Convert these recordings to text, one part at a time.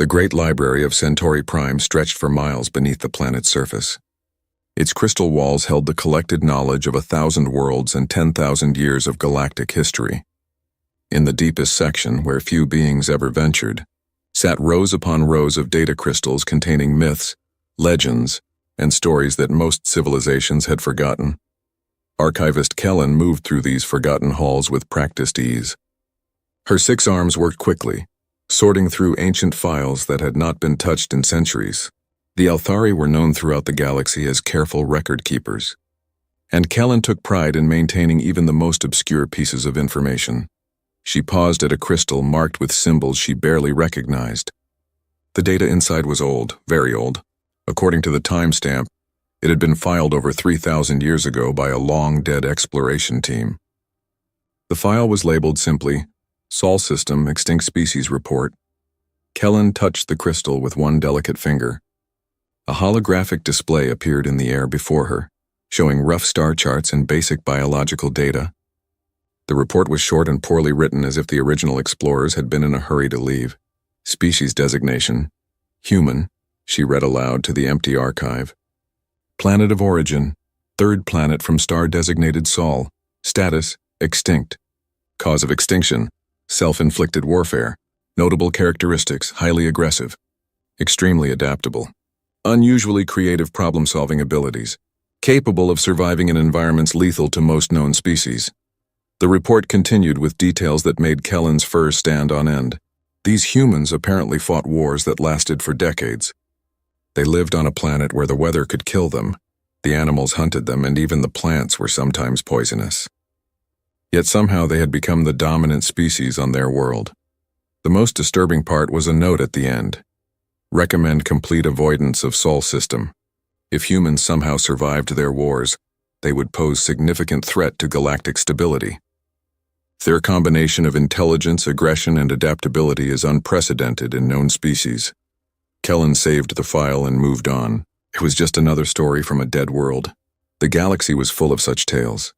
The great library of Centauri Prime stretched for miles beneath the planet's surface. Its crystal walls held the collected knowledge of 1,000 worlds and 10,000 years of galactic history. In the deepest section, where few beings ever ventured, sat rows upon rows of data crystals containing myths, legends, and stories that most civilizations had forgotten. Archivist Kellen moved through these forgotten halls with practiced ease. Her 6 arms worked quickly, sorting through ancient files that had not been touched in centuries. The Althari were known throughout the galaxy as careful record keepers, and Kellen took pride in maintaining even the most obscure pieces of information. She paused at a crystal marked with symbols she barely recognized. The data inside was old, very old. According to the timestamp, it had been filed over 3,000 years ago by a long-dead exploration team. The file was labeled simply, Sol System Extinct Species Report. Kellen touched the crystal with one delicate finger. A holographic display appeared in the air before her, showing rough star charts and basic biological data. The report was short and poorly written, as if the original explorers had been in a hurry to leave. Species designation, human, she read aloud to the empty archive. Planet of origin, 3rd planet from star designated Sol. Status, extinct. Cause of extinction, self-inflicted warfare. Notable characteristics, highly aggressive. Extremely adaptable. Unusually creative problem-solving abilities. Capable of surviving in environments lethal to most known species. The report continued with details that made Kellen's fur stand on end. These humans apparently fought wars that lasted for decades. They lived on a planet where the weather could kill them, the animals hunted them, and even the plants were sometimes poisonous. Yet somehow they had become the dominant species on their world. The most disturbing part was a note at the end. Recommend complete avoidance of Sol System. If humans somehow survived their wars, they would pose significant threat to galactic stability. Their combination of intelligence, aggression, and adaptability is unprecedented in known species. Kellen saved the file and moved on. It was just another story from a dead world. The galaxy was full of such tales.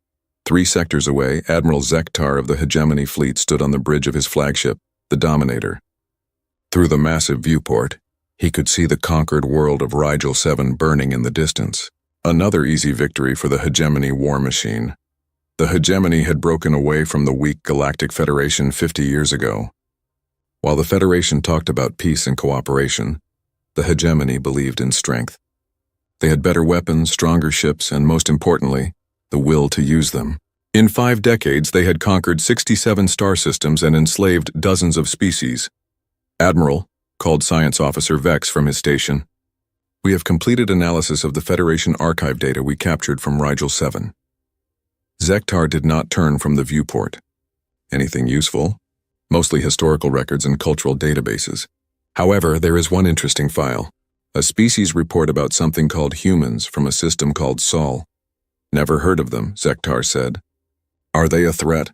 3 sectors away, Admiral Zektar of the Hegemony Fleet stood on the bridge of his flagship, the Dominator. Through the massive viewport, he could see the conquered world of Rigel 7 burning in the distance. Another easy victory for the Hegemony war machine. The Hegemony had broken away from the weak Galactic Federation 50 years ago. While the Federation talked about peace and cooperation, the Hegemony believed in strength. They had better weapons, stronger ships, and most importantly, the will to use them. In 5 decades, they had conquered 67 star systems and enslaved dozens of species. Admiral, called Science Officer Vex from his station, we have completed analysis of the Federation archive data we captured from Rigel 7. Zektar did not turn from the viewport. Anything useful? Mostly historical records and cultural databases. However, there is one interesting file. A species report about something called humans from a system called Sol. Never heard of them, Zektar said. Are they a threat?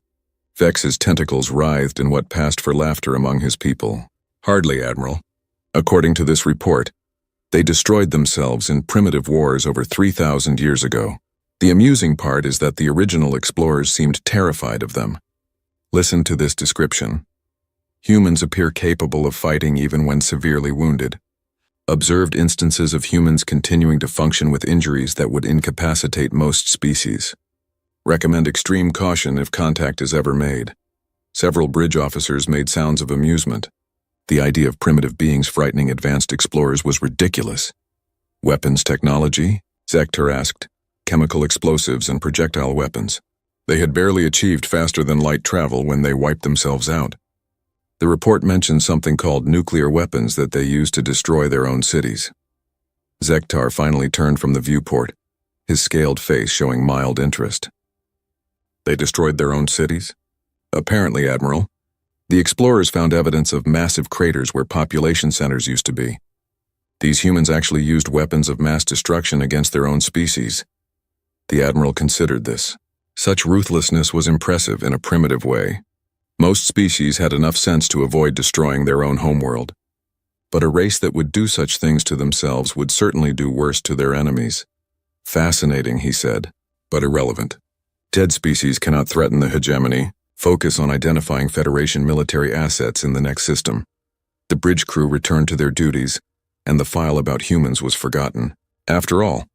Vex's tentacles writhed in what passed for laughter among his people. Hardly, Admiral. According to this report, they destroyed themselves in primitive wars over 3,000 years ago. The amusing part is that the original explorers seemed terrified of them. Listen to this description. Humans appear capable of fighting even when severely wounded. Observed instances of humans continuing to function with injuries that would incapacitate most species. Recommend extreme caution if contact is ever made. Several bridge officers made sounds of amusement. The idea of primitive beings frightening advanced explorers was ridiculous. Weapons technology? Zektar asked. Chemical explosives and projectile weapons. They had barely achieved faster than light travel when they wiped themselves out. The report mentioned something called nuclear weapons that they used to destroy their own cities. Zektar finally turned from the viewport, his scaled face showing mild interest. They destroyed their own cities? Apparently, Admiral. The explorers found evidence of massive craters where population centers used to be. These humans actually used weapons of mass destruction against their own species. The Admiral considered this. Such ruthlessness was impressive in a primitive way. Most species had enough sense to avoid destroying their own homeworld. But a race that would do such things to themselves would certainly do worse to their enemies. Fascinating, he said, but irrelevant. Dead species cannot threaten the hegemony. Focus on identifying Federation military assets in the next system. The bridge crew returned to their duties, and the file about humans was forgotten. After all,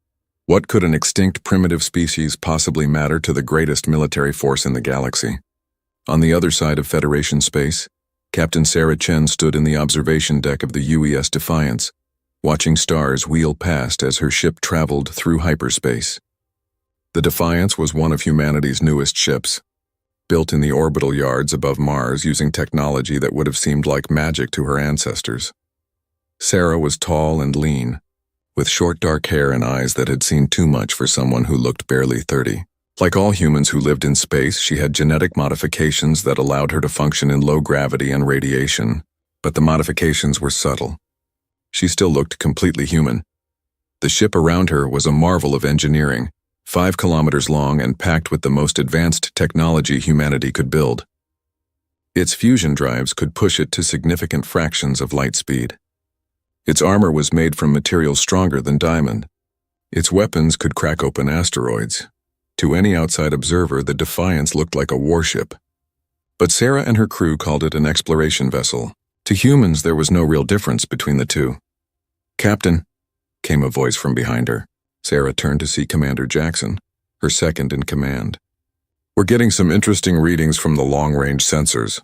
what could an extinct primitive species possibly matter to the greatest military force in the galaxy? On the other side of Federation space, Captain Sarah Chen stood in the observation deck of the UES Defiance, watching stars wheel past as her ship traveled through hyperspace. The Defiance was one of humanity's newest ships, built in the orbital yards above Mars using technology that would have seemed like magic to her ancestors. Sarah was tall and lean, with short dark hair and eyes that had seen too much for someone who looked barely 30. Like all humans who lived in space, she had genetic modifications that allowed her to function in low gravity and radiation, but the modifications were subtle. She still looked completely human. The ship around her was a marvel of engineering, 5 kilometers long and packed with the most advanced technology humanity could build. Its fusion drives could push it to significant fractions of light speed. Its armor was made from materials stronger than diamond. Its weapons could crack open asteroids. To any outside observer, the Defiance looked like a warship. But Sarah and her crew called it an exploration vessel. To humans, there was no real difference between the two. "Captain," came a voice from behind her. Sarah turned to see Commander Jackson, her second in command. "We're getting some interesting readings from the long-range sensors."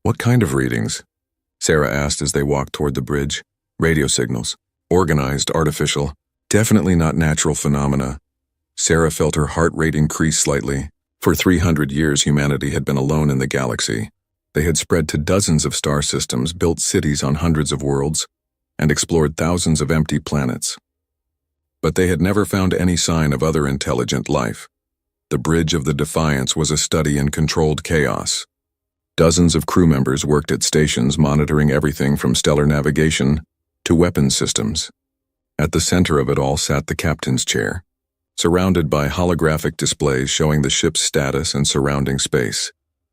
"What kind of readings?" Sarah asked as they walked toward the bridge. "Radio signals. Organized, artificial. Definitely not natural phenomena." Sarah felt her heart rate increase slightly. For 300 years, humanity had been alone in the galaxy. They had spread to dozens of star systems, built cities on hundreds of worlds, and explored thousands of empty planets. But they had never found any sign of other intelligent life. The bridge of the Defiance was a study in controlled chaos. Dozens of crew members worked at stations monitoring everything from stellar navigation to weapons systems. At the center of it all sat the captain's chair, surrounded by holographic displays showing the ship's status and surrounding space.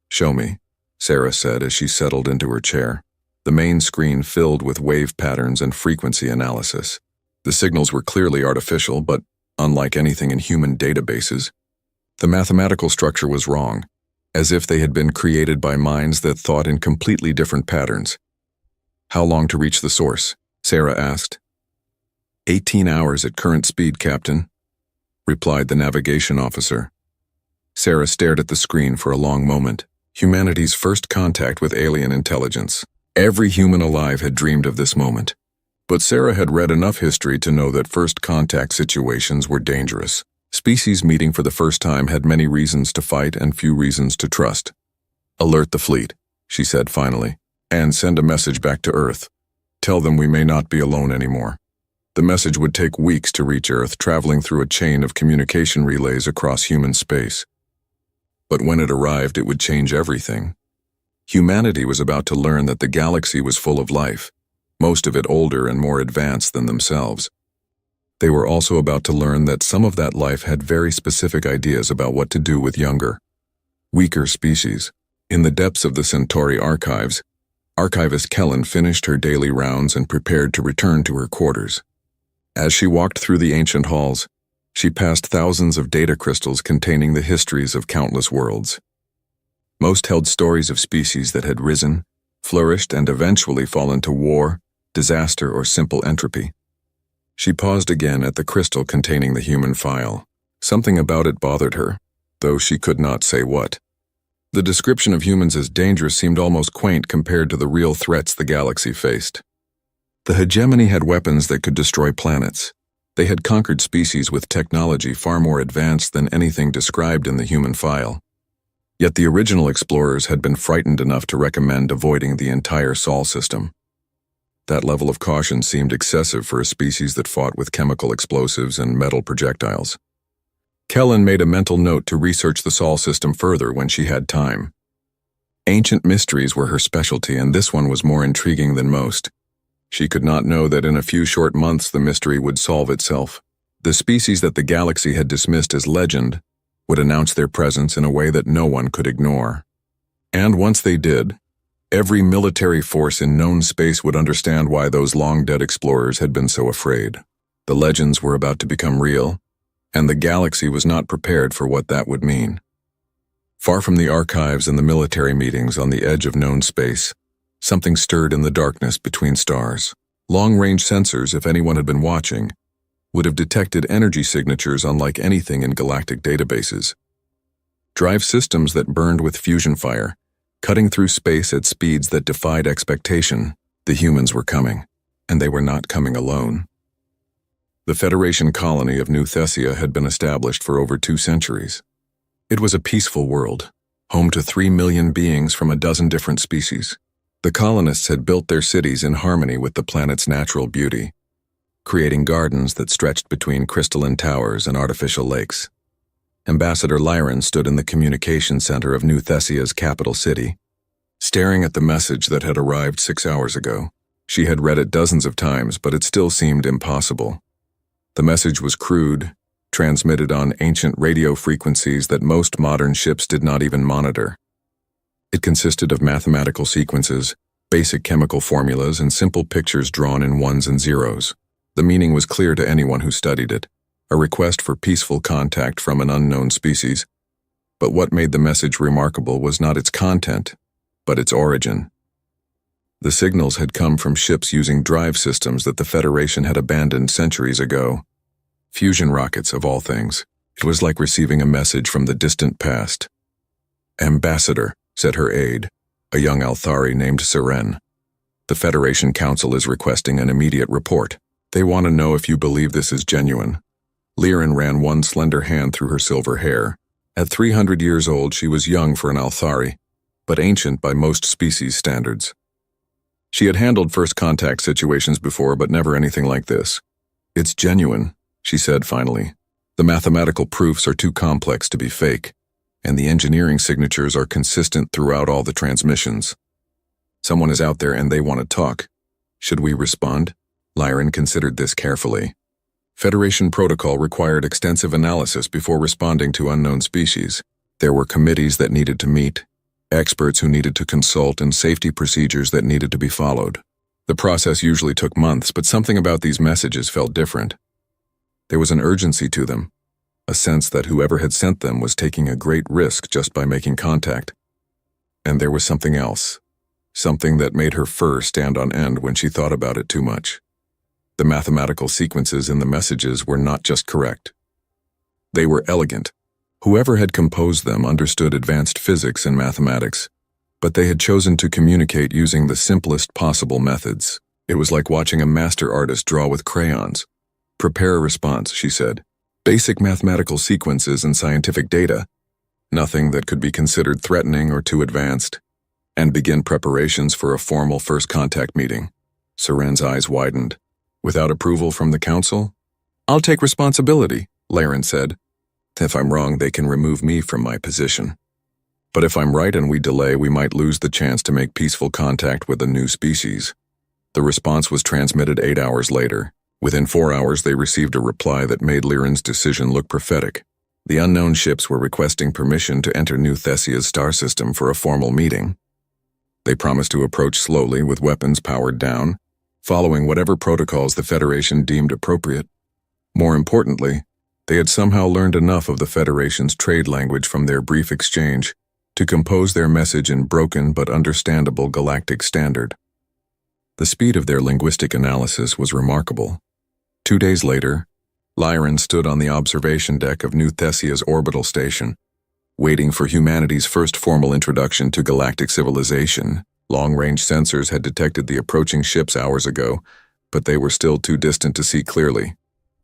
"Show me," Sarah said as she settled into her chair. The main screen filled with wave patterns and frequency analysis. The signals were clearly artificial, but unlike anything in human databases, the mathematical structure was wrong, as if they had been created by minds that thought in completely different patterns. "How long to reach the source?" Sarah asked. 18 hours at current speed, Captain," replied the navigation officer. Sarah stared at the screen for a long moment. Humanity's first contact with alien intelligence. Every human alive had dreamed of this moment. But Sarah had read enough history to know that first contact situations were dangerous. Species meeting for the first time had many reasons to fight and few reasons to trust. "Alert the fleet," she said finally, "and send a message back to Earth. Tell them we may not be alone anymore." The message would take weeks to reach Earth, traveling through a chain of communication relays across human space. But when it arrived, it would change everything. Humanity was about to learn that the galaxy was full of life, most of it older and more advanced than themselves. They were also about to learn that some of that life had very specific ideas about what to do with younger, weaker species. In the depths of the Centauri archives, Archivist Kellen finished her daily rounds and prepared to return to her quarters. As she walked through the ancient halls, she passed thousands of data crystals containing the histories of countless worlds. Most held stories of species that had risen, flourished, and eventually fallen to war, disaster, or simple entropy. She paused again at the crystal containing the human file. Something about it bothered her, though she could not say what. The description of humans as dangerous seemed almost quaint compared to the real threats the galaxy faced. The hegemony had weapons that could destroy planets. They had conquered species with technology far more advanced than anything described in the human file. Yet the original explorers had been frightened enough to recommend avoiding the entire Sol system. That level of caution seemed excessive for a species that fought with chemical explosives and metal projectiles. Kellen made a mental note to research the Sol system further when she had time. Ancient mysteries were her specialty, and this one was more intriguing than most. She could not know that in a few short months the mystery would solve itself. The species that the galaxy had dismissed as legend would announce their presence in a way that no one could ignore. And once they did, every military force in known space would understand why those long-dead explorers had been so afraid. The legends were about to become real, and the galaxy was not prepared for what that would mean. Far from the archives and the military meetings on the edge of known space, Something stirred in the darkness between stars. Long-range sensors, if anyone had been watching, would have detected energy signatures unlike anything in galactic databases. Drive systems that burned with fusion fire, cutting through space at speeds that defied expectation. The humans were coming, and they were not coming alone. The Federation colony of New Thessia had been established for over 2 centuries. It was a peaceful world, home to 3 million beings from a dozen different species. The colonists had built their cities in harmony with the planet's natural beauty, creating gardens that stretched between crystalline towers and artificial lakes. Ambassador Lyran stood in the communication center of New Thessia's capital city, staring at the message that had arrived 6 hours ago. She had read it dozens of times, but it still seemed impossible. The message was crude, transmitted on ancient radio frequencies that most modern ships did not even monitor. It consisted of mathematical sequences, basic chemical formulas, and simple pictures drawn in ones and zeros. The meaning was clear to anyone who studied it, a request for peaceful contact from an unknown species. But what made the message remarkable was not its content, but its origin. The signals had come from ships using drive systems that the Federation had abandoned centuries ago. Fusion rockets, of all things. It was like receiving a message from the distant past. "Ambassador," said her aide, a young Althari named Seren. "The Federation Council is requesting an immediate report. They want to know if you believe this is genuine." Lyran ran one slender hand through her silver hair. At 300 years old, she was young for an Althari, but ancient by most species standards. She had handled first contact situations before, but never anything like this. "It's genuine," she said finally. "The mathematical proofs are too complex to be fake, and the engineering signatures are consistent throughout all the transmissions. Someone is out there and they want to talk. Should we respond?" Lyran considered this carefully. Federation protocol required extensive analysis before responding to unknown species. There were committees that needed to meet, experts who needed to consult, and safety procedures that needed to be followed. The process usually took months, but something about these messages felt different. There was an urgency to them, a sense that whoever had sent them was taking a great risk just by making contact. And there was something else, something that made her fur stand on end when she thought about it too much. The mathematical sequences in the messages were not just correct. They were elegant. Whoever had composed them understood advanced physics and mathematics, but they had chosen to communicate using the simplest possible methods. It was like watching a master artist draw with crayons. "Prepare a response," she said. "Basic mathematical sequences and scientific data, nothing that could be considered threatening or too advanced, and begin preparations for a formal first contact meeting." Seren's eyes widened. "Without approval from the council?" "I'll take responsibility," Lyran said. "If I'm wrong, they can remove me from my position. But if I'm right and we delay, we might lose the chance to make peaceful contact with a new species." The response was transmitted 8 hours later. Within 4 hours, they received a reply that made Lyran's decision look prophetic. The unknown ships were requesting permission to enter New Thessia's star system for a formal meeting. They promised to approach slowly with weapons powered down, following whatever protocols the Federation deemed appropriate. More importantly, they had somehow learned enough of the Federation's trade language from their brief exchange to compose their message in broken but understandable galactic standard. The speed of their linguistic analysis was remarkable. 2 days later, Lyran stood on the observation deck of New Thessia's orbital station, waiting for humanity's first formal introduction to galactic civilization. Long-range sensors had detected the approaching ships hours ago, but they were still too distant to see clearly.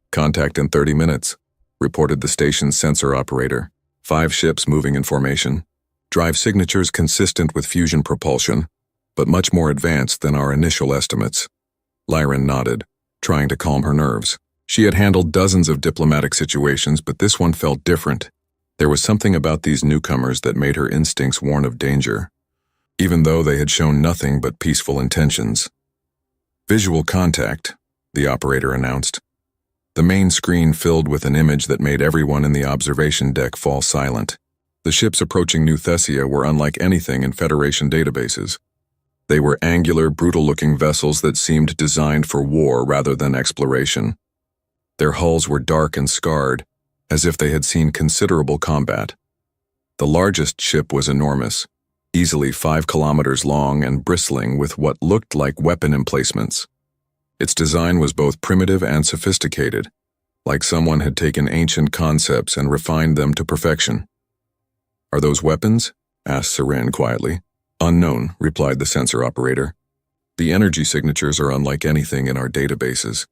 "Contact in 30 minutes, reported the station's sensor operator. 5 ships moving in formation. Drive signatures consistent with fusion propulsion, but much more advanced than our initial estimates." Lyran nodded, trying to calm her nerves. She had handled dozens of diplomatic situations, but this one felt different. There was something about these newcomers that made her instincts warn of danger, even though they had shown nothing but peaceful intentions. "Visual contact," the operator announced. The main screen filled with an image that made everyone in the observation deck fall silent. The ships approaching New Thessia were unlike anything in Federation databases. They were angular, brutal-looking vessels that seemed designed for war rather than exploration. Their hulls were dark and scarred, as if they had seen considerable combat. The largest ship was enormous, easily 5 kilometers long and bristling with what looked like weapon emplacements. Its design was both primitive and sophisticated, like someone had taken ancient concepts and refined them to perfection. "Are those weapons?" asked Saran quietly. "Unknown," replied the sensor operator. "The energy signatures are unlike anything in our databases.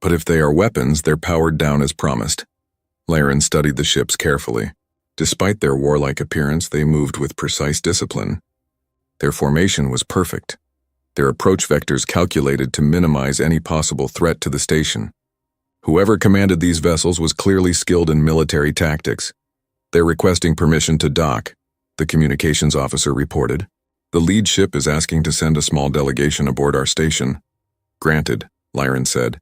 But if they are weapons, they're powered down as promised." Laren studied the ships carefully. Despite their warlike appearance, they moved with precise discipline. Their formation was perfect, their approach vectors calculated to minimize any possible threat to the station. Whoever commanded these vessels was clearly skilled in military tactics. "They're requesting permission to dock," the communications officer reported. "The lead ship is asking to send a small delegation aboard our station." "Granted," Laren said,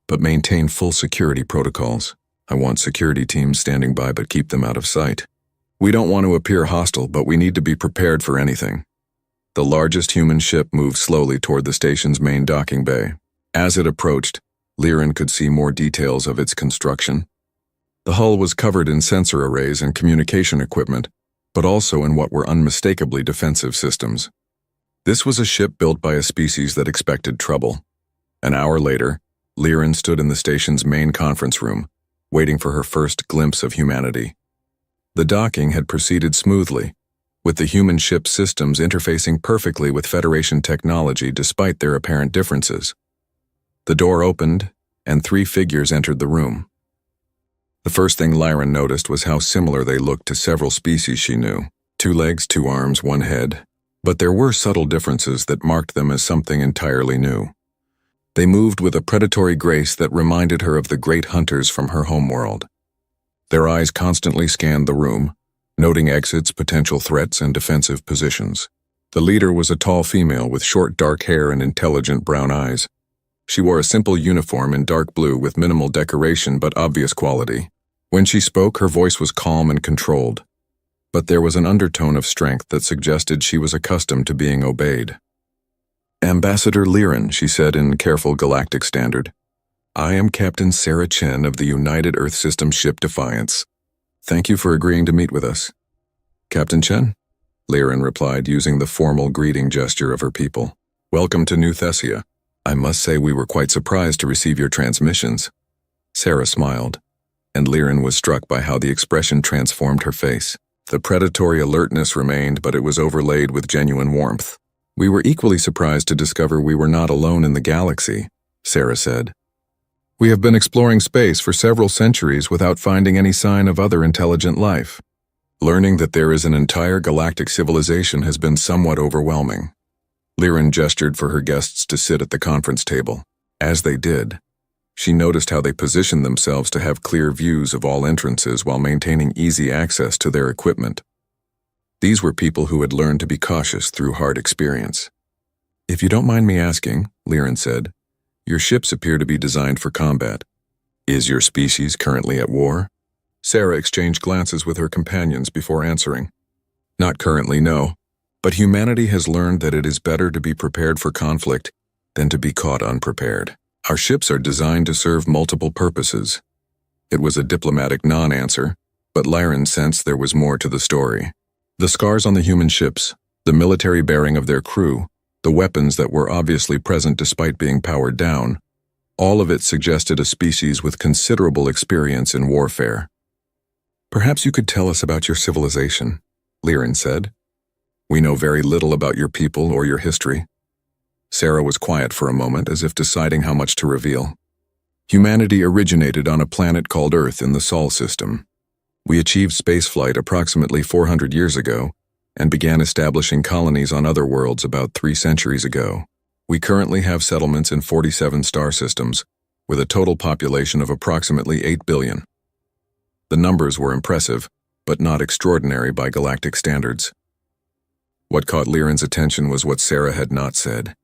"but maintain full security protocols. I want security teams standing by, but keep them out of sight. We don't want to appear hostile, but we need to be prepared for anything." The largest human ship moved slowly toward the station's main docking bay. As it approached, Laren could see more details of its construction. The hull was covered in sensor arrays and communication equipment, but also in what were unmistakably defensive systems. This was a ship built by a species that expected trouble. An hour later, Laren stood in the station's main conference room, waiting for her first glimpse of humanity. The docking had proceeded smoothly, with the human ship systems interfacing perfectly with Federation technology despite their apparent differences. The door opened, and 3 figures entered the room. The first thing Laren noticed was how similar they looked to several species she knew. 2 legs, 2 arms, 1 head. But there were subtle differences that marked them as something entirely new. They moved with a predatory grace that reminded her of the great hunters from her homeworld. Their eyes constantly scanned the room, noting exits, potential threats, and defensive positions. The leader was a tall female with short dark hair and intelligent brown eyes. She wore a simple uniform in dark blue with minimal decoration but obvious quality. When she spoke, her voice was calm and controlled, but there was an undertone of strength that suggested she was accustomed to being obeyed. "Ambassador Laren," she said in careful galactic standard. "I am Captain Sarah Chen of the United Earth System ship Defiance. Thank you for agreeing to meet with us." "Captain Chen?" Laren replied using the formal greeting gesture of her people. "Welcome to New Thessia. I must say we were quite surprised to receive your transmissions." Sarah smiled, and Laren was struck by how the expression transformed her face. The predatory alertness remained, but it was overlaid with genuine warmth. "We were equally surprised to discover we were not alone in the galaxy," Sarah said. "We have been exploring space for several centuries without finding any sign of other intelligent life. Learning that there is an entire galactic civilization has been somewhat overwhelming." Laren gestured for her guests to sit at the conference table. As they did, she noticed how they positioned themselves to have clear views of all entrances while maintaining easy access to their equipment. These were people who had learned to be cautious through hard experience. "If you don't mind me asking," Laren said, "your ships appear to be designed for combat. Is your species currently at war?" Sarah exchanged glances with her companions before answering. "Not currently, no. But humanity has learned that it is better to be prepared for conflict than to be caught unprepared. Our ships are designed to serve multiple purposes." It was a diplomatic non-answer, but Laren sensed there was more to the story. The scars on the human ships, the military bearing of their crew, the weapons that were obviously present despite being powered down, all of it suggested a species with considerable experience in warfare. "Perhaps you could tell us about your civilization," Laren said. "We know very little about your people or your history." Sarah was quiet for a moment, as if deciding how much to reveal. "Humanity originated on a planet called Earth in the Sol system. We achieved spaceflight approximately 400 years ago and began establishing colonies on other worlds about 3 centuries ago. We currently have settlements in 47 star systems, with a total population of approximately 8 billion. The numbers were impressive, but not extraordinary by galactic standards. What caught Laren's attention was what Sarah had not said.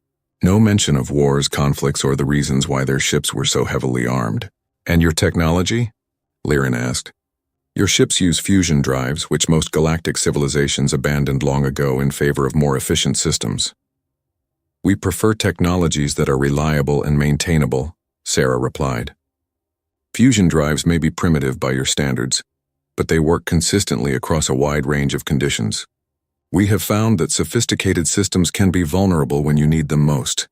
No mention of wars, conflicts, or the reasons why their ships were so heavily armed. "And your technology?" Laren asked. "Your ships use fusion drives, which most galactic civilizations abandoned long ago in favor of more efficient systems." "We prefer technologies that are reliable and maintainable," Sarah replied. "Fusion drives may be primitive by your standards, but they work consistently across a wide range of conditions. We have found that sophisticated systems can be vulnerable when you need them most.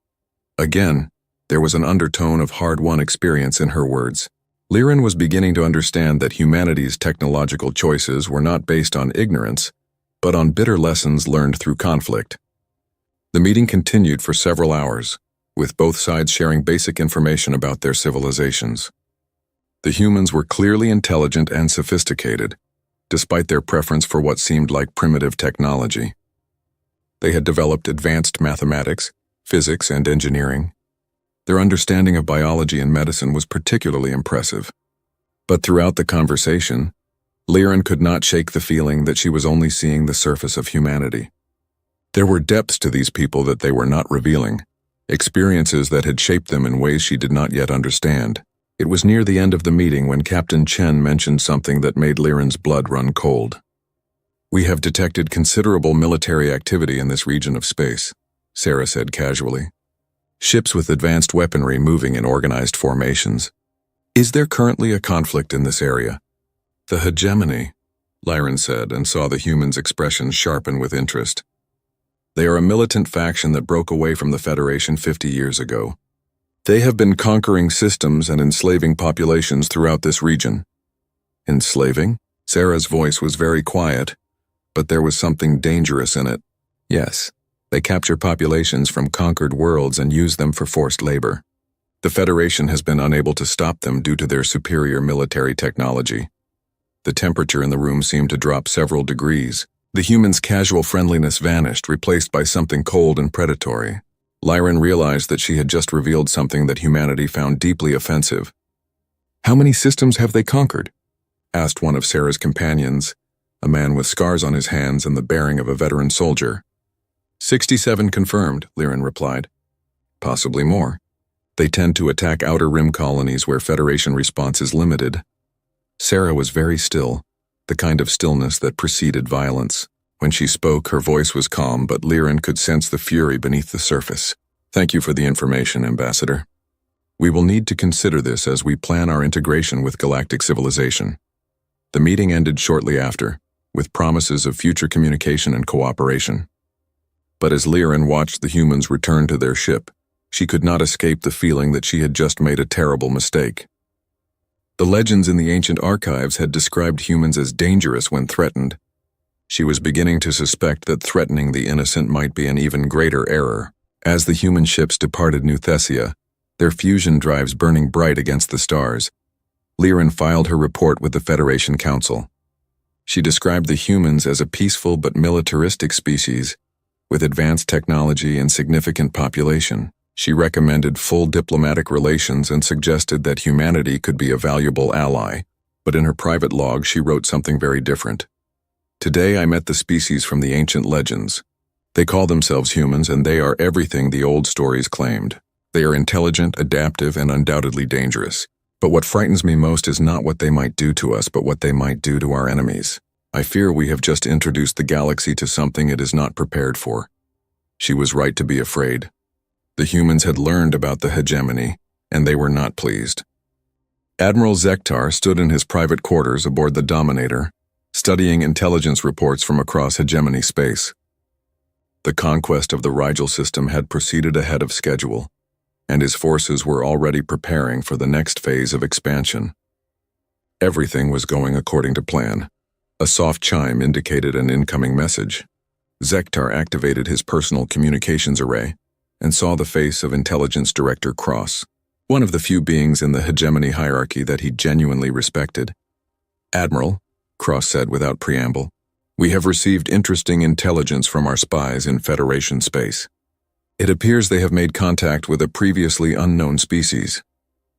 Again, there was an undertone of hard-won experience in her words. Liren was beginning to understand that humanity's technological choices were not based on ignorance, but on bitter lessons learned through conflict. The meeting continued for several hours, with both sides sharing basic information about their civilizations. The humans were clearly intelligent and sophisticated, despite their preference for what seemed like primitive technology. They had developed advanced mathematics, physics, and engineering. Their understanding of biology and medicine was particularly impressive. But throughout the conversation, Liren could not shake the feeling that she was only seeing the surface of humanity. There were depths to these people that they were not revealing, experiences that had shaped them in ways she did not yet understand. It was near the end of the meeting when Captain Chen mentioned something that made Liren's blood run cold. "We have detected considerable military activity in this region of space," Sarah said casually. "Ships with advanced weaponry moving in organized formations. Is there currently a conflict in this area?" "The hegemony," Liren said, and saw the humans' expressions sharpen with interest. "They are a militant faction that broke away from the Federation 50 years ago. They have been conquering systems and enslaving populations throughout this region." "Enslaving?" Sarah's voice was very quiet, but there was something dangerous in it. "Yes. They capture populations from conquered worlds and use them for forced labor. The Federation has been unable to stop them due to their superior military technology." The temperature in the room seemed to drop several degrees. The humans' casual friendliness vanished, replaced by something cold and predatory. Liren realized that she had just revealed something that humanity found deeply offensive. "How many systems have they conquered?" asked one of Sarah's companions, a man with scars on his hands and the bearing of a veteran soldier. 67 confirmed, Liren replied. "Possibly more. They tend to attack outer rim colonies where Federation response is limited." Sarah was very still, the kind of stillness that preceded violence. When she spoke, her voice was calm, but Liren could sense the fury beneath the surface. "Thank you for the information, Ambassador. We will need to consider this as we plan our integration with galactic civilization." The meeting ended shortly after, with promises of future communication and cooperation. But as Liren watched the humans return to their ship, she could not escape the feeling that she had just made a terrible mistake. The legends in the ancient archives had described humans as dangerous when threatened. She was beginning to suspect that threatening the innocent might be an even greater error. As the human ships departed New Thessia, their fusion drives burning bright against the stars, Liren filed her report with the Federation Council. She described the humans as a peaceful but militaristic species, with advanced technology and significant population. She recommended full diplomatic relations and suggested that humanity could be a valuable ally, but in her private log she wrote something very different. "Today I met the species from the ancient legends. They call themselves humans, and they are everything the old stories claimed. They are intelligent, adaptive, and undoubtedly dangerous. But what frightens me most is not what they might do to us, but what they might do to our enemies. I fear we have just introduced the galaxy to something it is not prepared for." She was right to be afraid. The humans had learned about the hegemony, and they were not pleased. Admiral Zektar stood in his private quarters aboard the Dominator, studying intelligence reports from across hegemony space. The conquest of the Rigel system had proceeded ahead of schedule, and his forces were already preparing for the next phase of expansion. Everything was going according to plan. A soft chime indicated an incoming message. Zektar activated his personal communications array and saw the face of Intelligence Director Cross, one of the few beings in the hegemony hierarchy that he genuinely respected. "Admiral," Cross said without preamble, "we have received interesting intelligence from our spies in Federation space. It appears they have made contact with a previously unknown species."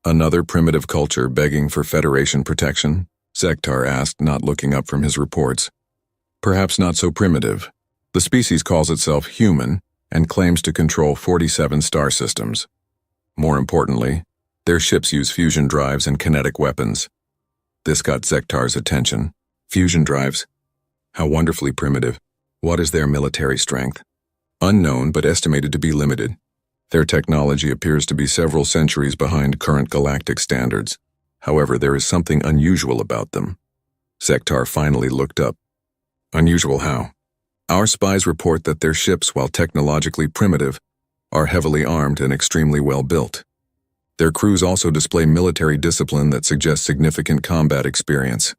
"Another primitive culture begging for Federation protection?" Zektar asked, not looking up from his reports. "Perhaps not so primitive. The species calls itself human and claims to control 47 star systems. More importantly, their ships use fusion drives and kinetic weapons." This got Zektar's attention. "Fusion drives? How wonderfully primitive. What is their military strength?" "Unknown, but estimated to be limited. Their technology appears to be several centuries behind current galactic standards. However, there is something unusual about them." Zektar finally looked up. "Unusual how?" Our spies report that their ships, while technologically primitive, are heavily armed and extremely well built. Their crews also display military discipline that suggests significant combat experience.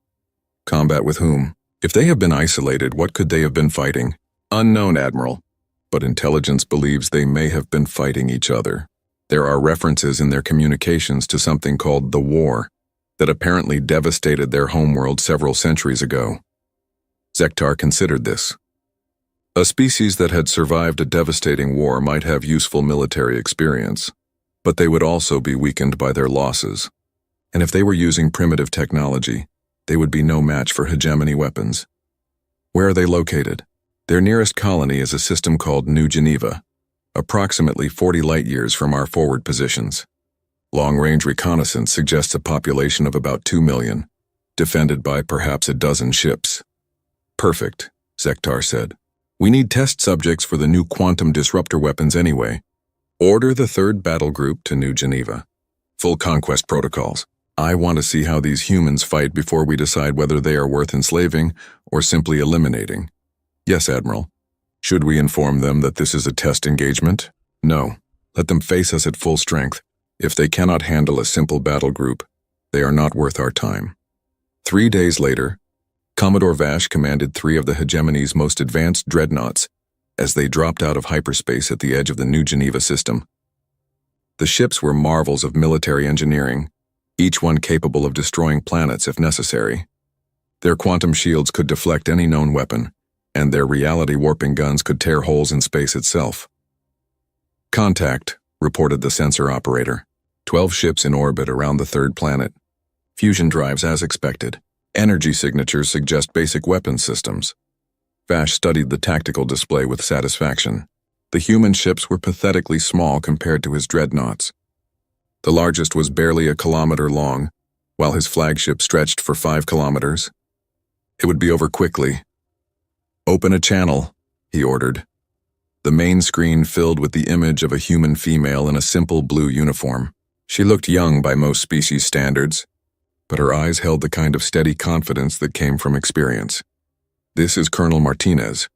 Combat with whom? If they have been isolated, what could they have been fighting? Unknown, Admiral. But intelligence believes they may have been fighting each other. There are references in their communications to something called the War that apparently devastated their homeworld several centuries ago. Zektar considered this. A species that had survived a devastating war might have useful military experience, but they would also be weakened by their losses. And if they were using primitive technology, they would be no match for hegemony weapons. Where are they located? Their nearest colony is a system called New Geneva, approximately 40 light-years from our forward positions. Long-range reconnaissance suggests a population of about 2 million, defended by perhaps a dozen ships. Perfect, Zektar said. We need test subjects for the new quantum disruptor weapons anyway. Order the 3rd Battle Group to New Geneva. Full conquest protocols. I want to see how these humans fight before we decide whether they are worth enslaving or simply eliminating. Yes, Admiral. Should we inform them that this is a test engagement? No. Let them face us at full strength. If they cannot handle a simple battle group, they are not worth our time. 3 days later, Commodore Vash commanded 3 of the hegemony's most advanced dreadnoughts as they dropped out of hyperspace at the edge of the New Geneva system. The ships were marvels of military engineering, each one capable of destroying planets if necessary. Their quantum shields could deflect any known weapon, and their reality-warping guns could tear holes in space itself. Contact, reported the sensor operator. 12 ships in orbit around the 3rd planet. Fusion drives as expected. Energy signatures suggest basic weapon systems. Vash studied the tactical display with satisfaction. The human ships were pathetically small compared to his dreadnoughts. The largest was barely a kilometer long, while his flagship stretched for 5 kilometers. It would be over quickly. Open a channel, he ordered. The main screen filled with the image of a human female in a simple blue uniform. She looked young by most species standards, but her eyes held the kind of steady confidence that came from experience. This is Colonel Martinez,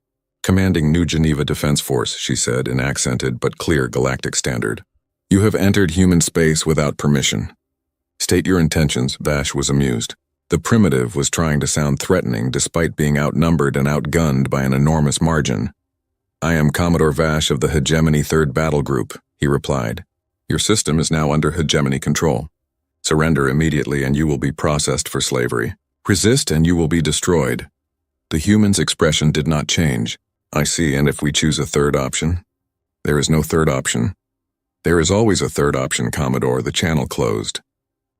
commanding New Geneva Defense Force, she said in accented but clear galactic standard. You have entered human space without permission. State your intentions, Vash was amused. The primitive was trying to sound threatening despite being outnumbered and outgunned by an enormous margin. I am Commodore Vash of the Hegemony 3rd Battle Group, he replied. Your system is now under hegemony control. Surrender immediately and you will be processed for slavery. Resist and you will be destroyed. The human's expression did not change. I see, and if we choose a 3rd option? There is no 3rd option. There is always a 3rd option, Commodore. The channel closed.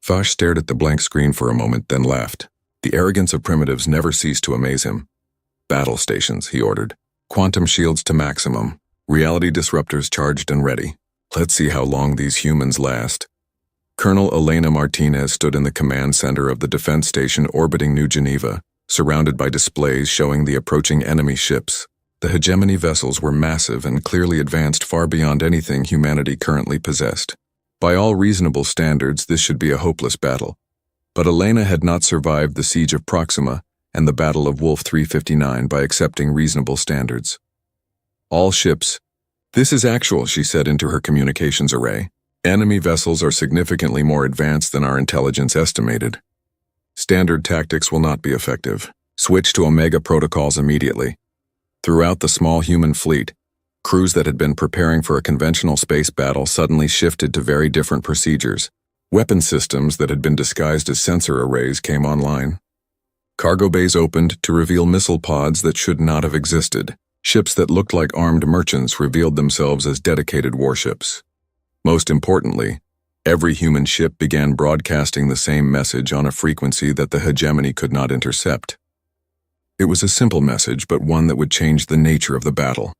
Vash stared at the blank screen for a moment, then laughed. The arrogance of primitives never ceased to amaze him. Battle stations, he ordered. Quantum shields to maximum. Reality disruptors charged and ready. Let's see how long these humans last. Colonel Elena Martinez stood in the command center of the defense station orbiting New Geneva, surrounded by displays showing the approaching enemy ships. The hegemony vessels were massive and clearly advanced far beyond anything humanity currently possessed. By all reasonable standards, this should be a hopeless battle. But Elena had not survived the siege of Proxima and the Battle of Wolf 359 by accepting reasonable standards. All ships. This is actual, she said into her communications array. Enemy vessels are significantly more advanced than our intelligence estimated. Standard tactics will not be effective. Switch to Omega protocols immediately. Throughout the small human fleet, crews that had been preparing for a conventional space battle suddenly shifted to very different procedures. Weapon systems that had been disguised as sensor arrays came online. Cargo bays opened to reveal missile pods that should not have existed. Ships that looked like armed merchants revealed themselves as dedicated warships. Most importantly, every human ship began broadcasting the same message on a frequency that the hegemony could not intercept. It was a simple message, but one that would change the nature of the battle.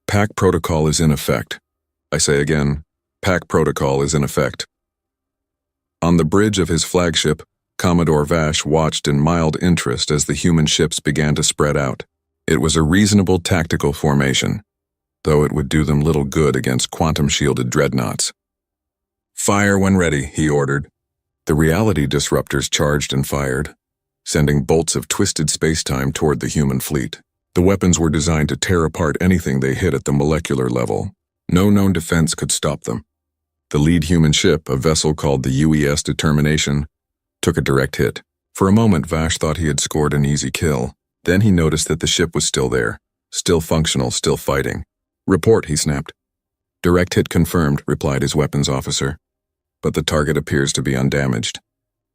Pack protocol is in effect. I say again, pack protocol is in effect. On the bridge of his flagship, Commodore Vash watched in mild interest as the human ships began to spread out. It was a reasonable tactical formation, though it would do them little good against quantum-shielded dreadnoughts. Fire when ready, he ordered. The reality disruptors charged and fired, sending bolts of twisted space-time toward the human fleet. The weapons were designed to tear apart anything they hit at the molecular level. No known defense could stop them. The lead human ship, a vessel called the UES Determination, took a direct hit. For a moment, Vash thought he had scored an easy kill. Then he noticed that the ship was still there, still functional, still fighting. "Report," he snapped. "Direct hit confirmed," replied his weapons officer. "But the target appears to be undamaged."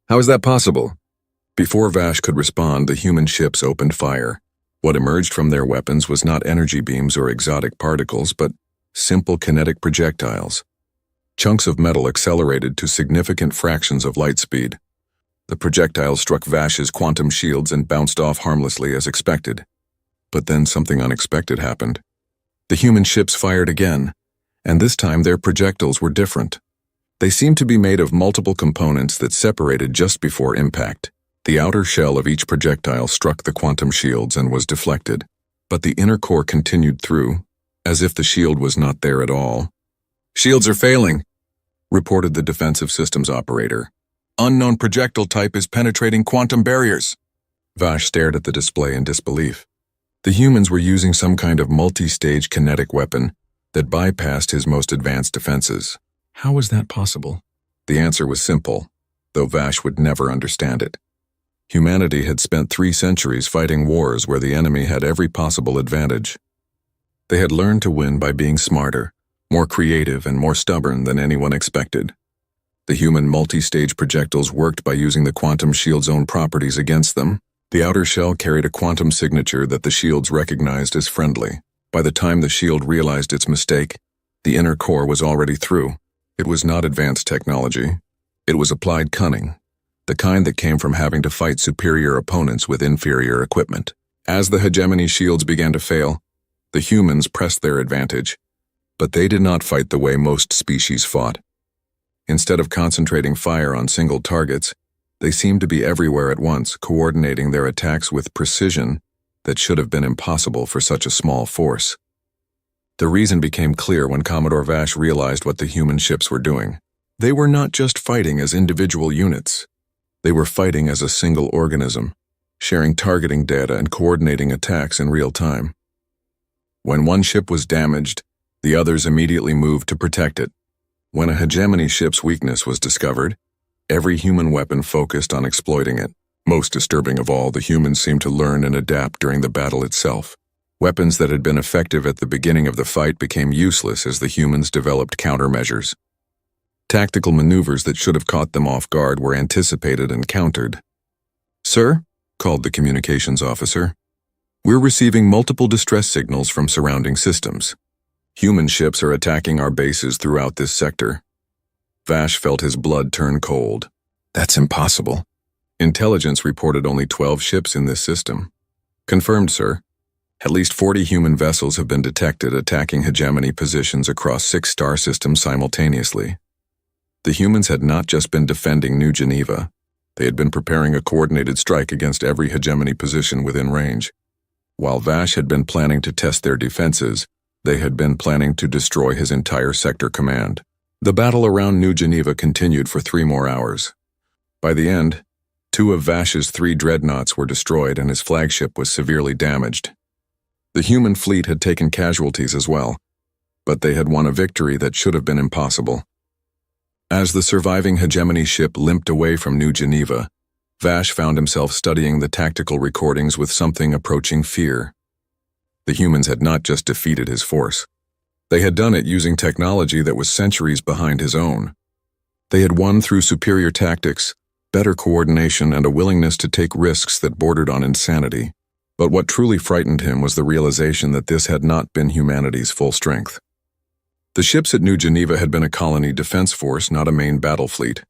"How is that possible?" Before Vash could respond, the human ships opened fire. What emerged from their weapons was not energy beams or exotic particles, but simple kinetic projectiles. Chunks of metal accelerated to significant fractions of light speed. The projectiles struck Vash's quantum shields and bounced off harmlessly as expected. But then something unexpected happened. The human ships fired again, and this time their projectiles were different. They seemed to be made of multiple components that separated just before impact. The outer shell of each projectile struck the quantum shields and was deflected, but the inner core continued through, as if the shield was not there at all. "Shields are failing," reported the defensive systems operator. "Unknown projectile type is penetrating quantum barriers." Vash stared at the display in disbelief. The humans were using some kind of multi-stage kinetic weapon that bypassed his most advanced defenses. How was that possible? The answer was simple, though Vash would never understand it. Humanity had spent 3 centuries fighting wars where the enemy had every possible advantage. They had learned to win by being smarter, more creative, and more stubborn than anyone expected. The human multi-stage projectiles worked by using the quantum shield's own properties against them. The outer shell carried a quantum signature that the shields recognized as friendly. By the time the shield realized its mistake, the inner core was already through. It was not advanced technology. It was applied cunning, the kind that came from having to fight superior opponents with inferior equipment. As the hegemony shields began to fail, the humans pressed their advantage, but they did not fight the way most species fought. Instead of concentrating fire on single targets, they seemed to be everywhere at once, coordinating their attacks with precision that should have been impossible for such a small force. The reason became clear when Commodore Vash realized what the human ships were doing. They were not just fighting as individual units. They were fighting as a single organism, sharing targeting data and coordinating attacks in real time. When one ship was damaged, the others immediately moved to protect it. When a hegemony ship's weakness was discovered, every human weapon focused on exploiting it. Most disturbing of all, the humans seemed to learn and adapt during the battle itself. Weapons that had been effective at the beginning of the fight became useless as the humans developed countermeasures. Tactical maneuvers that should have caught them off guard were anticipated and countered. "Sir," called the communications officer, "we're receiving multiple distress signals from surrounding systems. Human ships are attacking our bases throughout this sector." Vash felt his blood turn cold. "That's impossible." Intelligence reported only 12 ships in this system. "Confirmed, sir. At least 40 human vessels have been detected attacking hegemony positions across 6 star systems simultaneously." The humans had not just been defending New Geneva. They had been preparing a coordinated strike against every hegemony position within range. While Vash had been planning to test their defenses, they had been planning to destroy his entire sector command. The battle around New Geneva continued for 3 more hours. By the end, 2 of Vash's 3 dreadnoughts were destroyed and his flagship was severely damaged. The human fleet had taken casualties as well, but they had won a victory that should have been impossible. As the surviving hegemony ship limped away from New Geneva, Vash found himself studying the tactical recordings with something approaching fear. The humans had not just defeated his force. They had done it using technology that was centuries behind his own. They had won through superior tactics, better coordination, and a willingness to take risks that bordered on insanity. But what truly frightened him was the realization that this had not been humanity's full strength. The ships at New Geneva had been a colony defense force, not a main battle fleet.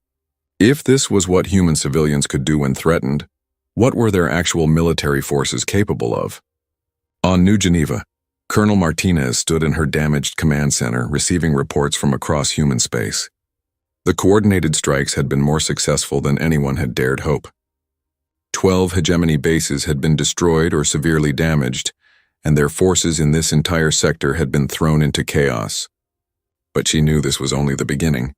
If this was what human civilians could do when threatened, what were their actual military forces capable of? On New Geneva, Colonel Martinez stood in her damaged command center, receiving reports from across human space. The coordinated strikes had been more successful than anyone had dared hope. 12 hegemony bases had been destroyed or severely damaged, and their forces in this entire sector had been thrown into chaos. But she knew this was only the beginning.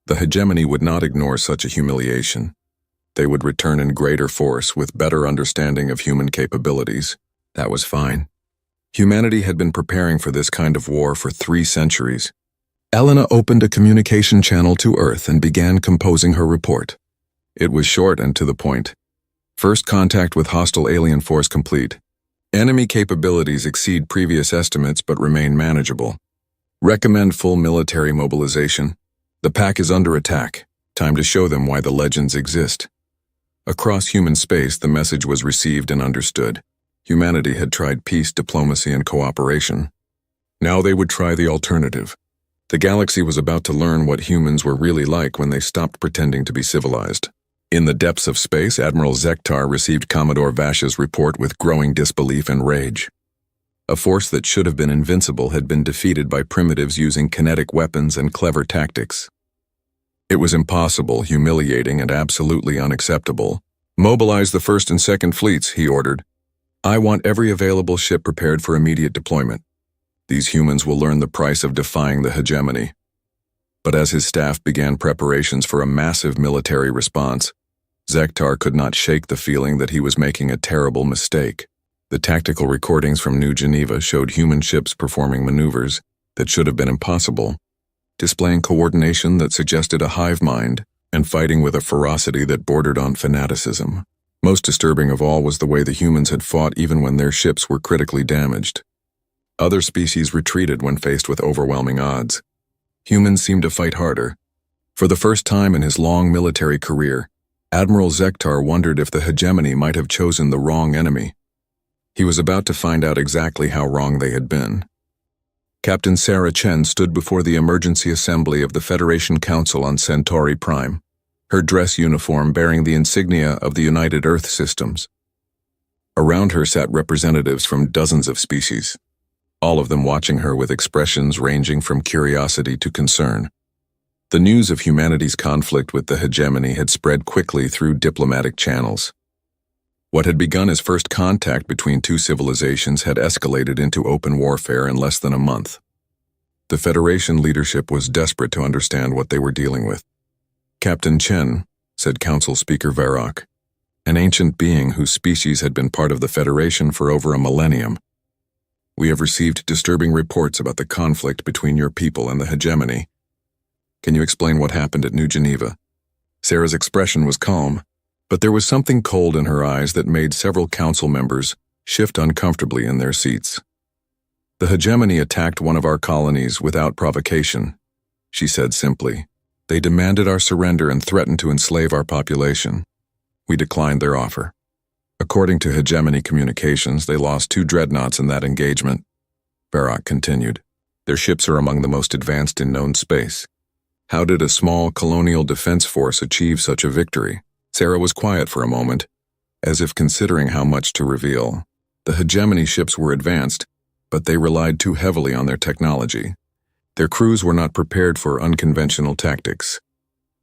The hegemony would not ignore such a humiliation. They would return in greater force with better understanding of human capabilities. That was fine. Humanity had been preparing for this kind of war for 3 centuries. Elena opened a communication channel to Earth and began composing her report. It was short and to the point. First contact with hostile alien force complete. Enemy capabilities exceed previous estimates but remain manageable. Recommend full military mobilization. The pack is under attack. Time to show them why the legends exist. Across human space, the message was received and understood. Humanity had tried peace, diplomacy, and cooperation. Now they would try the alternative. The galaxy was about to learn what humans were really like when they stopped pretending to be civilized. In the depths of space, Admiral Zektar received Commodore Vash's report with growing disbelief and rage. A force that should have been invincible had been defeated by primitives using kinetic weapons and clever tactics. It was impossible, humiliating, and absolutely unacceptable. Mobilize the 1st and 2nd fleets, he ordered. I want every available ship prepared for immediate deployment. These humans will learn the price of defying the hegemony. But as his staff began preparations for a massive military response, Zektar could not shake the feeling that he was making a terrible mistake. The tactical recordings from New Geneva showed human ships performing maneuvers that should have been impossible, displaying coordination that suggested a hive mind, and fighting with a ferocity that bordered on fanaticism. Most disturbing of all was the way the humans had fought even when their ships were critically damaged. Other species retreated when faced with overwhelming odds. Humans seemed to fight harder. For the first time in his long military career, Admiral Zektar wondered if the hegemony might have chosen the wrong enemy. He was about to find out exactly how wrong they had been. Captain Sarah Chen stood before the emergency assembly of the Federation Council on Centauri Prime, her dress uniform bearing the insignia of the United Earth Systems. Around her sat representatives from dozens of species, all of them watching her with expressions ranging from curiosity to concern. The news of humanity's conflict with the hegemony had spread quickly through diplomatic channels. What had begun as first contact between 2 civilizations had escalated into open warfare in less than a month. The Federation leadership was desperate to understand what they were dealing with. Captain Chen, said Council Speaker Varrock, an ancient being whose species had been part of the Federation for over a millennium. We have received disturbing reports about the conflict between your people and the hegemony. Can you explain what happened at New Geneva? Sarah's expression was calm, but there was something cold in her eyes that made several council members shift uncomfortably in their seats. The hegemony attacked one of our colonies without provocation, she said simply. They demanded our surrender and threatened to enslave our population. We declined their offer. According to hegemony communications, they lost 2 dreadnoughts in that engagement. Varrock continued. Their ships are among the most advanced in known space. How did a small colonial defense force achieve such a victory? Sarah was quiet for a moment, as if considering how much to reveal. The hegemony ships were advanced, but they relied too heavily on their technology. Their crews were not prepared for unconventional tactics.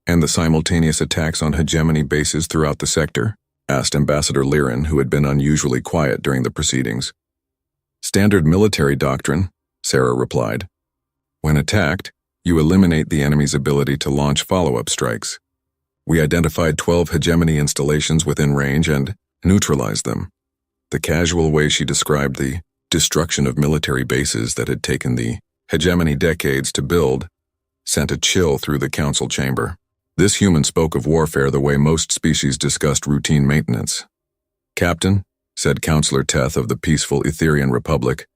And the simultaneous attacks on hegemony bases throughout the sector? Asked Ambassador Lirin, who had been unusually quiet during the proceedings. Standard military doctrine, Sarah replied. When attacked, you eliminate the enemy's ability to launch follow-up strikes. We identified 12 hegemony installations within range and neutralized them. The casual way she described the destruction of military bases that had taken the hegemony decades to build sent a chill through the council chamber. This human spoke of warfare the way most species discussed routine maintenance. Captain, said Councillor Teth of the peaceful Etherian Republic,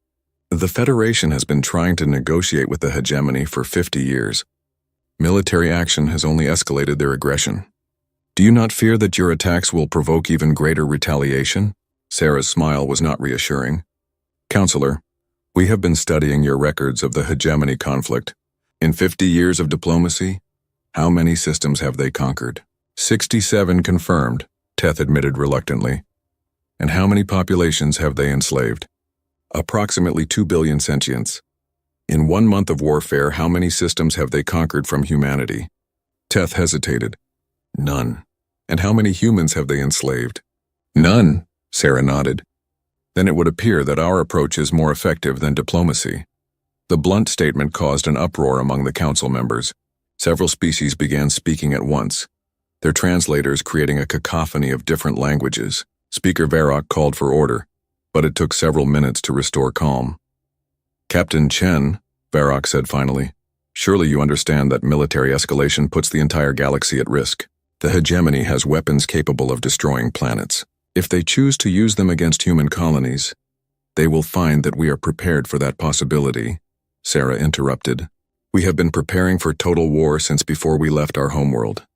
the Federation has been trying to negotiate with the hegemony for 50 years. Military action has only escalated their aggression. Do you not fear that your attacks will provoke even greater retaliation? Sarah's smile was not reassuring. Counselor, we have been studying your records of the hegemony conflict. In 50 years of diplomacy, how many systems have they conquered? 67 confirmed, Teth admitted reluctantly. And how many populations have they enslaved? Approximately 2 billion sentients. In 1 month of warfare, how many systems have they conquered from humanity? Teth hesitated. None. And how many humans have they enslaved? None, Sarah nodded. Then it would appear that our approach is more effective than diplomacy. The blunt statement caused an uproar among the council members. Several species began speaking at once, their translators creating a cacophony of different languages. Speaker Varrock called for order. but it took several minutes to restore calm. "Captain Chen," Varrock said finally, "surely you understand that military escalation puts the entire galaxy at risk. The hegemony has weapons capable of destroying planets. If they choose to use them against human colonies, they will find that we are prepared for that possibility," Sarah interrupted. "We have been preparing for total war since before we left our homeworld.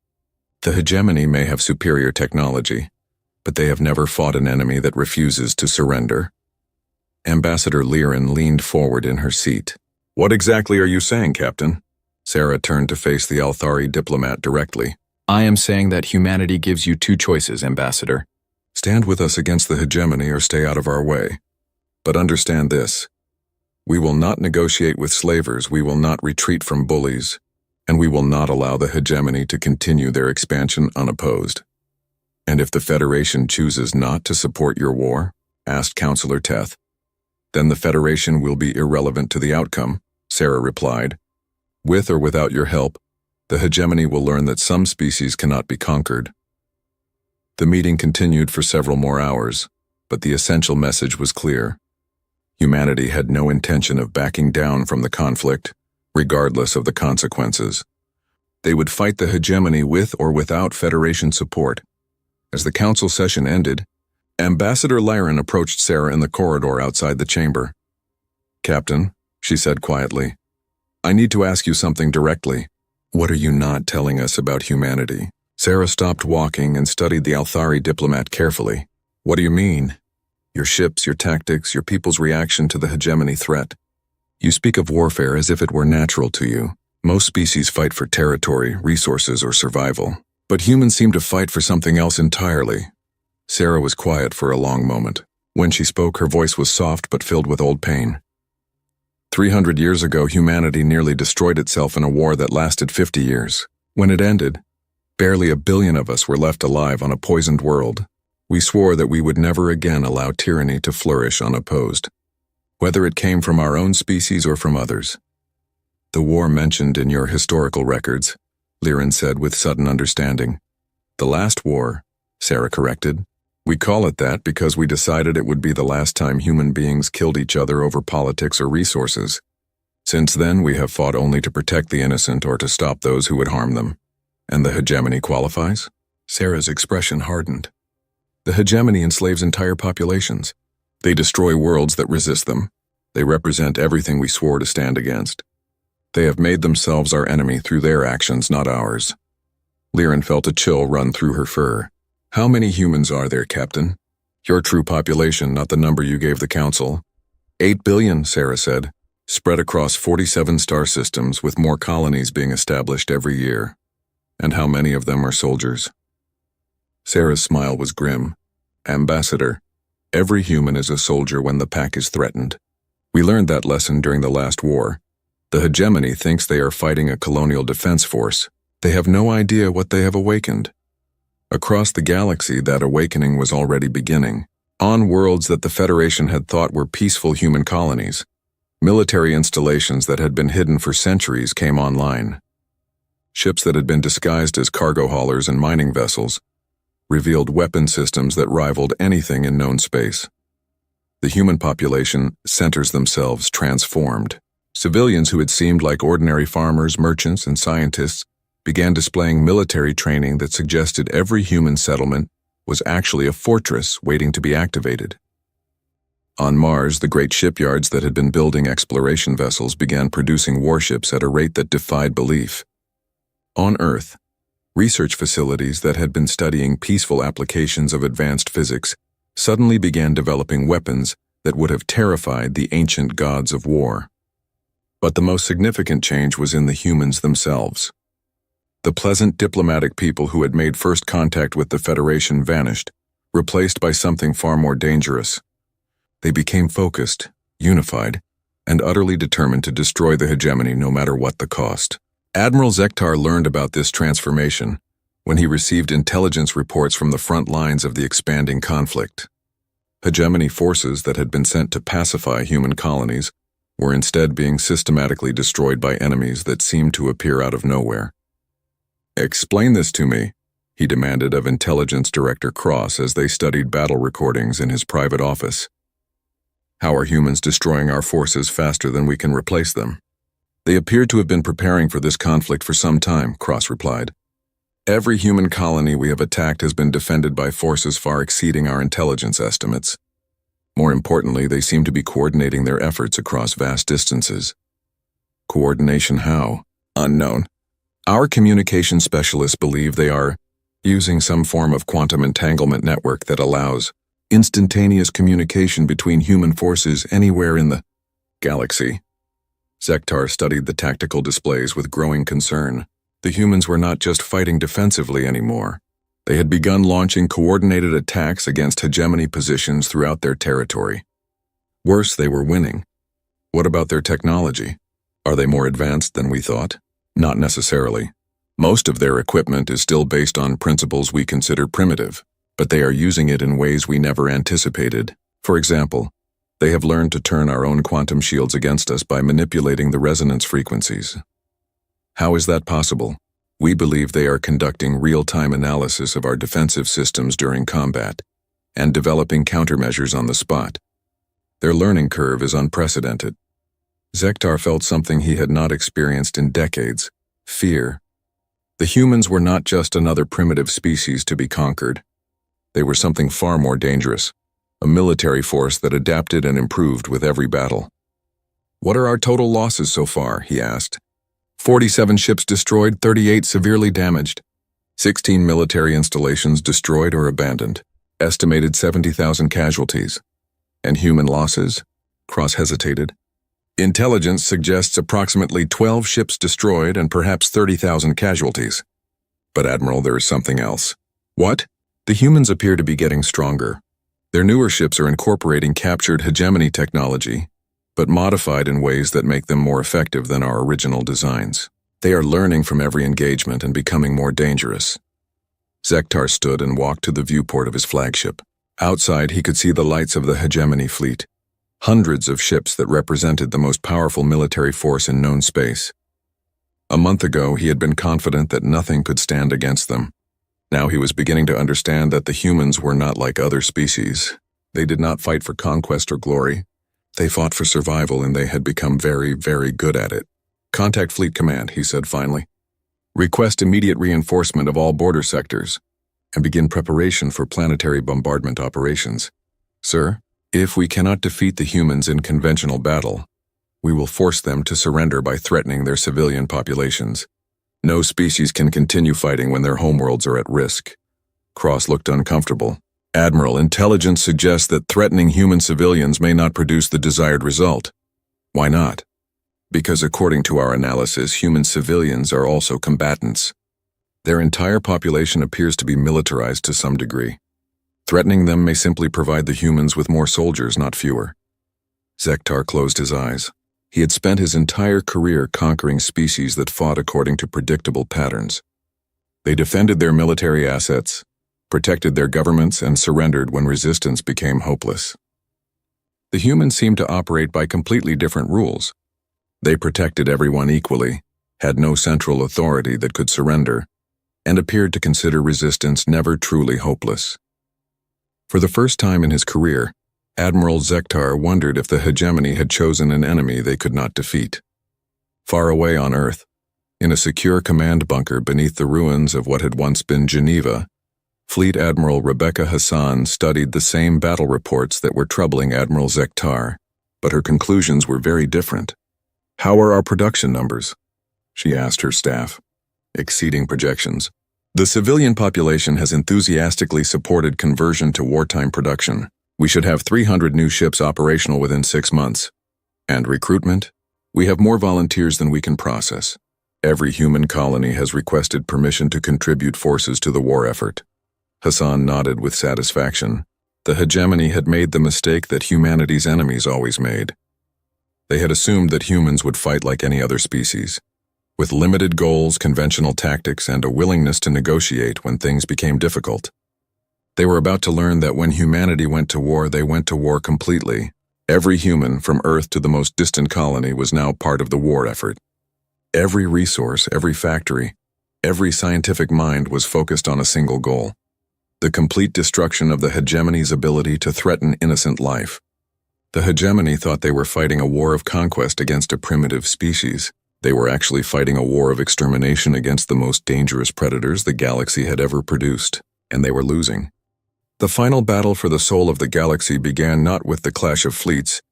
The hegemony may have superior technology, but they have never fought an enemy that refuses to surrender." Ambassador Lyran leaned forward in her seat. "What exactly are you saying, Captain?" Sarah turned to face the Althari diplomat directly. "I am saying that humanity gives you two choices, Ambassador. Stand with us against the hegemony or stay out of our way. But understand this. We will not negotiate with slavers, we will not retreat from bullies, and we will not allow the hegemony to continue their expansion unopposed." "And if the Federation chooses not to support your war," asked Counselor Teth, "then the Federation will be irrelevant to the outcome," Sarah replied. "With or without your help, the hegemony will learn that some species cannot be conquered." The meeting continued for several more hours, but the essential message was clear. Humanity had no intention of backing down from the conflict, regardless of the consequences. They would fight the hegemony with or without Federation support. As the council session ended, Ambassador Lyran approached Sarah in the corridor outside the chamber. "Captain," she said quietly, "I need to ask you something directly. What are you not telling us about humanity?" Sarah stopped walking and studied the Althari diplomat carefully. "What do you mean?" "Your ships, your tactics, your people's reaction to the hegemony threat. You speak of warfare as if it were natural to you. Most species fight for territory, resources, or survival. But humans seem to fight for something else entirely." Sarah was quiet for a long moment. When she spoke, her voice was soft but filled with old pain. 300 years ago, humanity nearly destroyed itself in a war that lasted 50 years. When it ended, barely 1 billion of us were left alive on a poisoned world. We swore that we would never again allow tyranny to flourish unopposed, whether it came from our own species or from others. "The war mentioned in your historical records," Lyran said with sudden understanding. "The last war," Sarah corrected. "We call it that because we decided it would be the last time human beings killed each other over politics or resources. Since then, we have fought only to protect the innocent or to stop those who would harm them. And the hegemony qualifies?" Sarah's expression hardened. "The hegemony enslaves entire populations. They destroy worlds that resist them. They represent everything we swore to stand against. They have made themselves our enemy through their actions, not ours." Lyran felt a chill run through her fur. "How many humans are there, Captain?" "Your true population, not the number you gave the Council." 8 billion, Sarah said, "spread across 47 star systems with more colonies being established every year. And how many of them are soldiers?" Sarah's smile was grim. "Ambassador, every human is a soldier when the pack is threatened. We learned that lesson during the last war. The hegemony thinks they are fighting a colonial defense force. They have no idea what they have awakened. Across the galaxy, that awakening was already beginning. On worlds that the Federation had thought were peaceful human colonies, military installations that had been hidden for centuries came online. Ships that had been disguised as cargo haulers and mining vessels revealed weapon systems that rivaled anything in known space. The human population centers themselves transformed. Civilians who had seemed like ordinary farmers, merchants, and scientists began displaying military training that suggested every human settlement was actually a fortress waiting to be activated. On Mars, the great shipyards that had been building exploration vessels began producing warships at a rate that defied belief. On Earth, research facilities that had been studying peaceful applications of advanced physics suddenly began developing weapons that would have terrified the ancient gods of war. But the most significant change was in the humans themselves. The pleasant diplomatic people who had made first contact with the Federation vanished, replaced by something far more dangerous. They became focused, unified, and utterly determined to destroy the hegemony no matter what the cost. Admiral Zektar learned about this transformation when he received intelligence reports from the front lines of the expanding conflict. Hegemony forces that had been sent to pacify human colonies were instead being systematically destroyed by enemies that seemed to appear out of nowhere. "Explain this to me," he demanded of Intelligence Director Cross as they studied battle recordings in his private office. How are humans destroying our forces faster than we can replace them? They appear to have been preparing for this conflict for some time, Cross replied. Every human colony we have attacked has been defended by forces far exceeding our intelligence estimates. More importantly, they seem to be coordinating their efforts across vast distances. Coordination how? Unknown. Our communication specialists believe they are using some form of quantum entanglement network that allows instantaneous communication between human forces anywhere in the galaxy. Zektar studied the tactical displays with growing concern. The humans were not just fighting defensively anymore. They had begun launching coordinated attacks against hegemony positions throughout their territory. Worse, they were winning. What about their technology? Are they more advanced than we thought? Not necessarily. Most of their equipment is still based on principles we consider primitive, but they are using it in ways we never anticipated. For example, they have learned to turn our own quantum shields against us by manipulating the resonance frequencies. How is that possible? We believe they are conducting real-time analysis of our defensive systems during combat and developing countermeasures on the spot. Their learning curve is unprecedented. Zektar felt something he had not experienced in decades: fear. The humans were not just another primitive species to be conquered. They were something far more dangerous, a military force that adapted and improved with every battle. What are our total losses so far? He asked. 47 ships destroyed, 38 severely damaged. 16 military installations destroyed or abandoned. Estimated 70,000 casualties. And human losses? Cross hesitated. Intelligence suggests approximately 12 ships destroyed and perhaps 30,000 casualties. But Admiral, there is something else. What? The humans appear to be getting stronger. Their newer ships are incorporating captured hegemony technology, but modified in ways that make them more effective than our original designs. They are learning from every engagement and becoming more dangerous. Zektar stood and walked to the viewport of his flagship. Outside, he could see the lights of the hegemony fleet. Hundreds of ships that represented the most powerful military force in known space. A month ago, he had been confident that nothing could stand against them. Now he was beginning to understand that the humans were not like other species. They did not fight for conquest or glory. They fought for survival, and they had become very, very good at it. Contact Fleet Command, he said finally. Request immediate reinforcement of all border sectors and begin preparation for planetary bombardment operations. Sir, if we cannot defeat the humans in conventional battle, we will force them to surrender by threatening their civilian populations. No species can continue fighting when their homeworlds are at risk. Cross looked uncomfortable. Admiral, intelligence suggests that threatening human civilians may not produce the desired result. Why not? Because according to our analysis, human civilians are also combatants. Their entire population appears to be militarized to some degree. Threatening them may simply provide the humans with more soldiers, not fewer. Zektar closed his eyes. He had spent his entire career conquering species that fought according to predictable patterns. They defended their military assets, protected their governments, and surrendered when resistance became hopeless. The humans seemed to operate by completely different rules. They protected everyone equally, had no central authority that could surrender, and appeared to consider resistance never truly hopeless. For the first time in his career, Admiral Zektar wondered if the hegemony had chosen an enemy they could not defeat. Far away on Earth, in a secure command bunker beneath the ruins of what had once been Geneva, Fleet Admiral Rebecca Hassan studied the same battle reports that were troubling Admiral Zektar, but her conclusions were very different. "How are our production numbers?" she asked her staff. "Exceeding projections. The civilian population has enthusiastically supported conversion to wartime production. We should have 300 new ships operational within 6 months. And recruitment? We have more volunteers than we can process. Every human colony has requested permission to contribute forces to the war effort." Hassan nodded with satisfaction. The hegemony had made the mistake that humanity's enemies always made. They had assumed that humans would fight like any other species, with limited goals, conventional tactics, and a willingness to negotiate when things became difficult. They were about to learn that when humanity went to war, they went to war completely. Every human, from Earth to the most distant colony, was now part of the war effort. Every resource, every factory, every scientific mind was focused on a single goal: the complete destruction of the hegemony's ability to threaten innocent life. The hegemony thought they were fighting a war of conquest against a primitive species. They were actually fighting a war of extermination against the most dangerous predators the galaxy had ever produced, and they were losing. The final battle for the soul of the galaxy began not with the clash of fleets,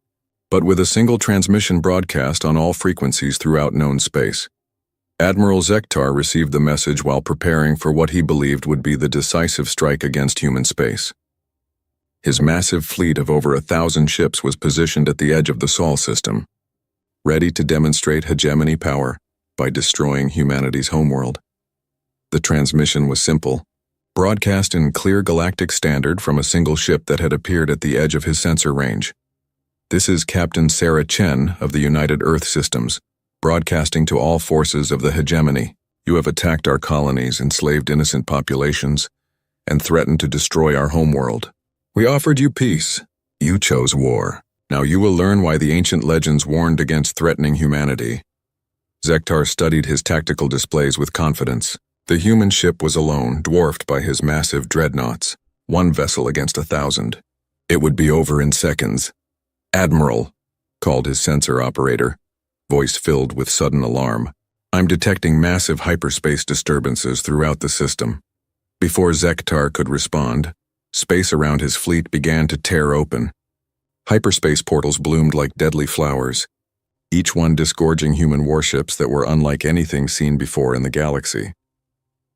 but with a single transmission broadcast on all frequencies throughout known space. Admiral Zektar received the message while preparing for what he believed would be the decisive strike against human space. His massive fleet of over 1,000 ships was positioned at the edge of the Sol system, ready to demonstrate hegemony power by destroying humanity's homeworld. The transmission was simple, broadcast in clear galactic standard from a single ship that had appeared at the edge of his sensor range. "This is Captain Sarah Chen of the United Earth Systems, broadcasting to all forces of the hegemony. You have attacked our colonies, enslaved innocent populations, and threatened to destroy our homeworld. We offered you peace. You chose war. Now you will learn why the ancient legends warned against threatening humanity." Zektar studied his tactical displays with confidence. The human ship was alone, dwarfed by his massive dreadnoughts, one vessel against 1,000. It would be over in seconds. "Admiral," called his sensor operator, voice filled with sudden alarm. "I'm detecting massive hyperspace disturbances throughout the system." Before Zektar could respond, space around his fleet began to tear open. Hyperspace portals bloomed like deadly flowers, each one disgorging human warships that were unlike anything seen before in the galaxy.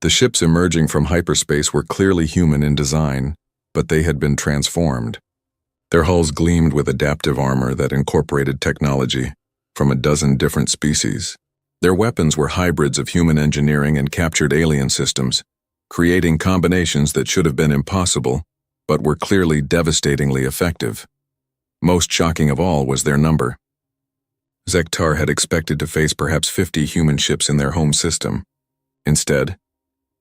The ships emerging from hyperspace were clearly human in design, but they had been transformed. Their hulls gleamed with adaptive armor that incorporated technology from a dozen different species. Their weapons were hybrids of human engineering and captured alien systems, creating combinations that should have been impossible, but were clearly devastatingly effective. Most shocking of all was their number. Zektar had expected to face perhaps 50 human ships in their home system. Instead,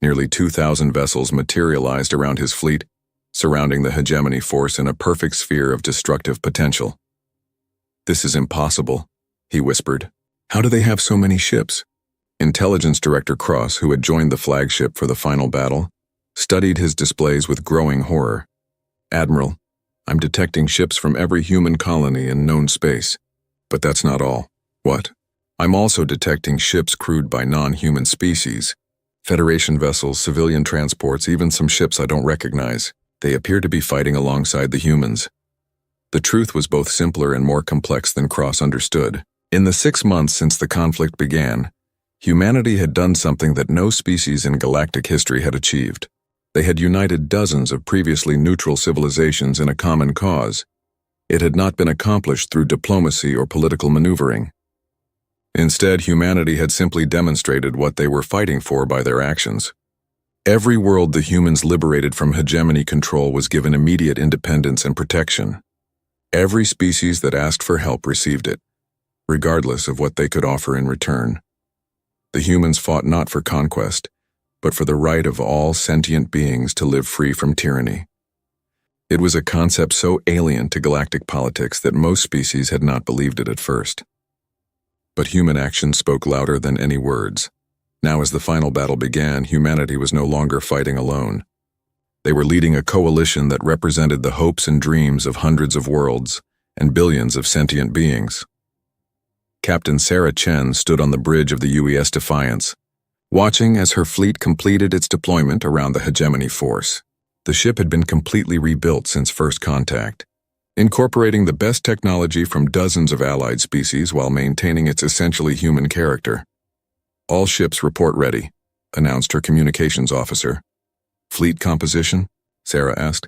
nearly 2,000 vessels materialized around his fleet, surrounding the hegemony force in a perfect sphere of destructive potential. "This is impossible," he whispered. "How do they have so many ships?" Intelligence Director Cross, who had joined the flagship for the final battle, studied his displays with growing horror. "Admiral, I'm detecting ships from every human colony in known space. But that's not all." "What?" "I'm also detecting ships crewed by non-human species. Federation vessels, civilian transports, even some ships I don't recognize. They appear to be fighting alongside the humans." The truth was both simpler and more complex than Cross understood. In the 6 months since the conflict began, humanity had done something that no species in galactic history had achieved. They had united dozens of previously neutral civilizations in a common cause. It had not been accomplished through diplomacy or political maneuvering. Instead, humanity had simply demonstrated what they were fighting for by their actions. Every world the humans liberated from hegemony control was given immediate independence and protection. Every species that asked for help received it, regardless of what they could offer in return. The humans fought not for conquest, but for the right of all sentient beings to live free from tyranny. It was a concept so alien to galactic politics that most species had not believed it at first. But human action spoke louder than any words. Now, as the final battle began, humanity was no longer fighting alone. They were leading a coalition that represented the hopes and dreams of hundreds of worlds and billions of sentient beings. Captain Sarah Chen stood on the bridge of the UES Defiance, watching as her fleet completed its deployment around the hegemony force. The ship had been completely rebuilt since first contact, incorporating the best technology from dozens of allied species while maintaining its essentially human character. "All ships report ready," announced her communications officer. "Fleet composition?" Sarah asked.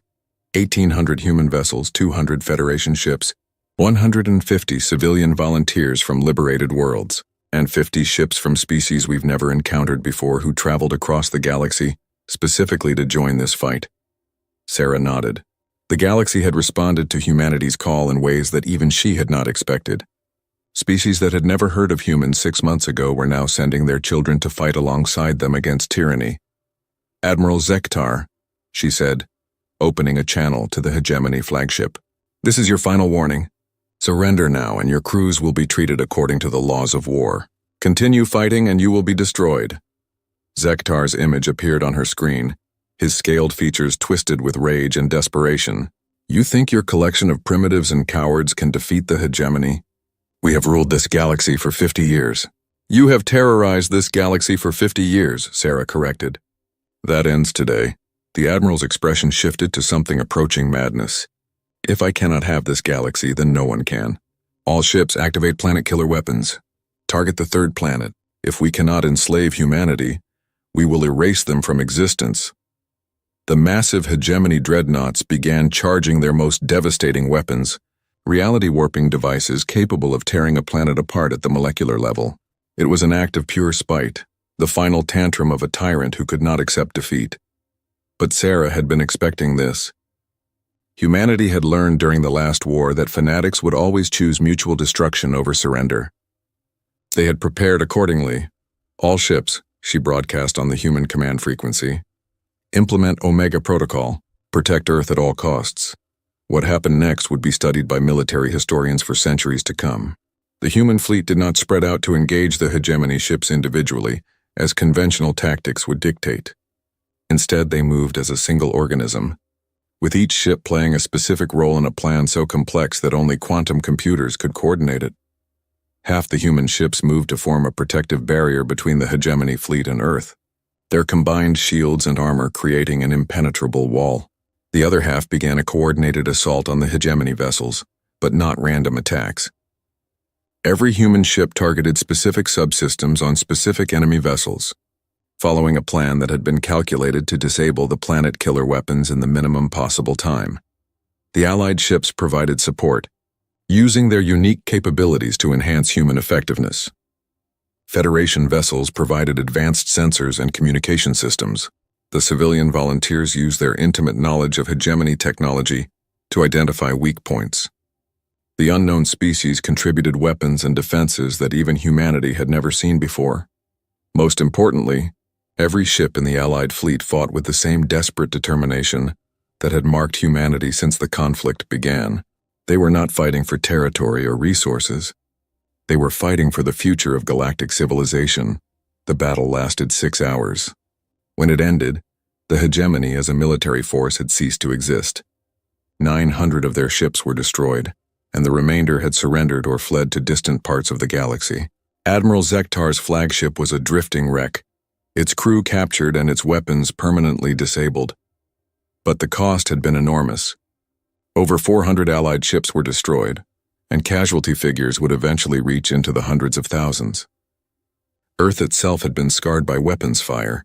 1,800 human vessels, 200 Federation ships, 150 civilian volunteers from liberated worlds, and 50 ships from species we've never encountered before who traveled across the galaxy specifically to join this fight. Sarah nodded. The galaxy had responded to humanity's call in ways that even she had not expected. Species that had never heard of humans 6 months ago were now sending their children to fight alongside them against tyranny. "Admiral Zektar," she said, opening a channel to the hegemony flagship. "This is your final warning. Surrender now and your crews will be treated according to the laws of war. Continue fighting and you will be destroyed." Zektar's image appeared on her screen, his scaled features twisted with rage and desperation. You think your collection of primitives and cowards can defeat the hegemony? We have ruled this galaxy for 50 years. You have terrorized this galaxy for 50 years, Sarah corrected. That ends today. The Admiral's expression shifted to something approaching madness. If I cannot have this galaxy, then no one can. All ships activate planet killer weapons. Target the third planet. If we cannot enslave humanity, we will erase them from existence. The massive hegemony dreadnoughts began charging their most devastating weapons, reality-warping devices capable of tearing a planet apart at the molecular level. It was an act of pure spite, the final tantrum of a tyrant who could not accept defeat. But Sarah had been expecting this. Humanity had learned during the last war that fanatics would always choose mutual destruction over surrender. They had prepared accordingly. All ships, she broadcast on the human command frequency, implement Omega Protocol, protect Earth at all costs. What happened next would be studied by military historians for centuries to come. The human fleet did not spread out to engage the hegemony ships individually, as conventional tactics would dictate. Instead, they moved as a single organism, with each ship playing a specific role in a plan so complex that only quantum computers could coordinate it. Half the human ships moved to form a protective barrier between the hegemony fleet and Earth, their combined shields and armor creating an impenetrable wall. The other half began a coordinated assault on the hegemony vessels, but not random attacks. Every human ship targeted specific subsystems on specific enemy vessels, following a plan that had been calculated to disable the planet killer weapons in the minimum possible time. The Allied ships provided support, using their unique capabilities to enhance human effectiveness. Federation vessels provided advanced sensors and communication systems. The civilian volunteers used their intimate knowledge of hegemony technology to identify weak points. The unknown species contributed weapons and defenses that even humanity had never seen before. Most importantly, every ship in the Allied fleet fought with the same desperate determination that had marked humanity since the conflict began. They were not fighting for territory or resources. They were fighting for the future of galactic civilization. The battle lasted 6 hours. When it ended, the hegemony as a military force had ceased to exist. 900 of their ships were destroyed, and the remainder had surrendered or fled to distant parts of the galaxy. Admiral Zektar's flagship was a drifting wreck, its crew captured and its weapons permanently disabled. But the cost had been enormous. Over 400 Allied ships were destroyed, and casualty figures would eventually reach into the hundreds of thousands. Earth itself had been scarred by weapons fire,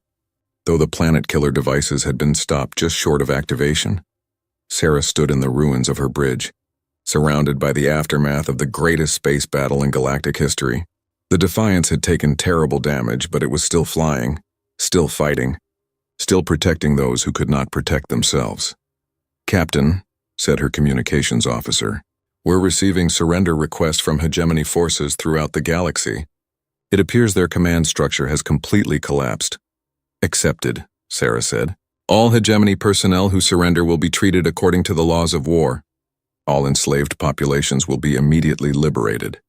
though the planet-killer devices had been stopped just short of activation. Sarah stood in the ruins of her bridge, surrounded by the aftermath of the greatest space battle in galactic history. The Defiance had taken terrible damage, but it was still flying, still fighting, still protecting those who could not protect themselves. "Captain," said her communications officer, "we're receiving surrender requests from hegemony forces throughout the galaxy. It appears their command structure has completely collapsed." "Accepted," Sarah said. "All hegemony personnel who surrender will be treated according to the laws of war. All enslaved populations will be immediately liberated."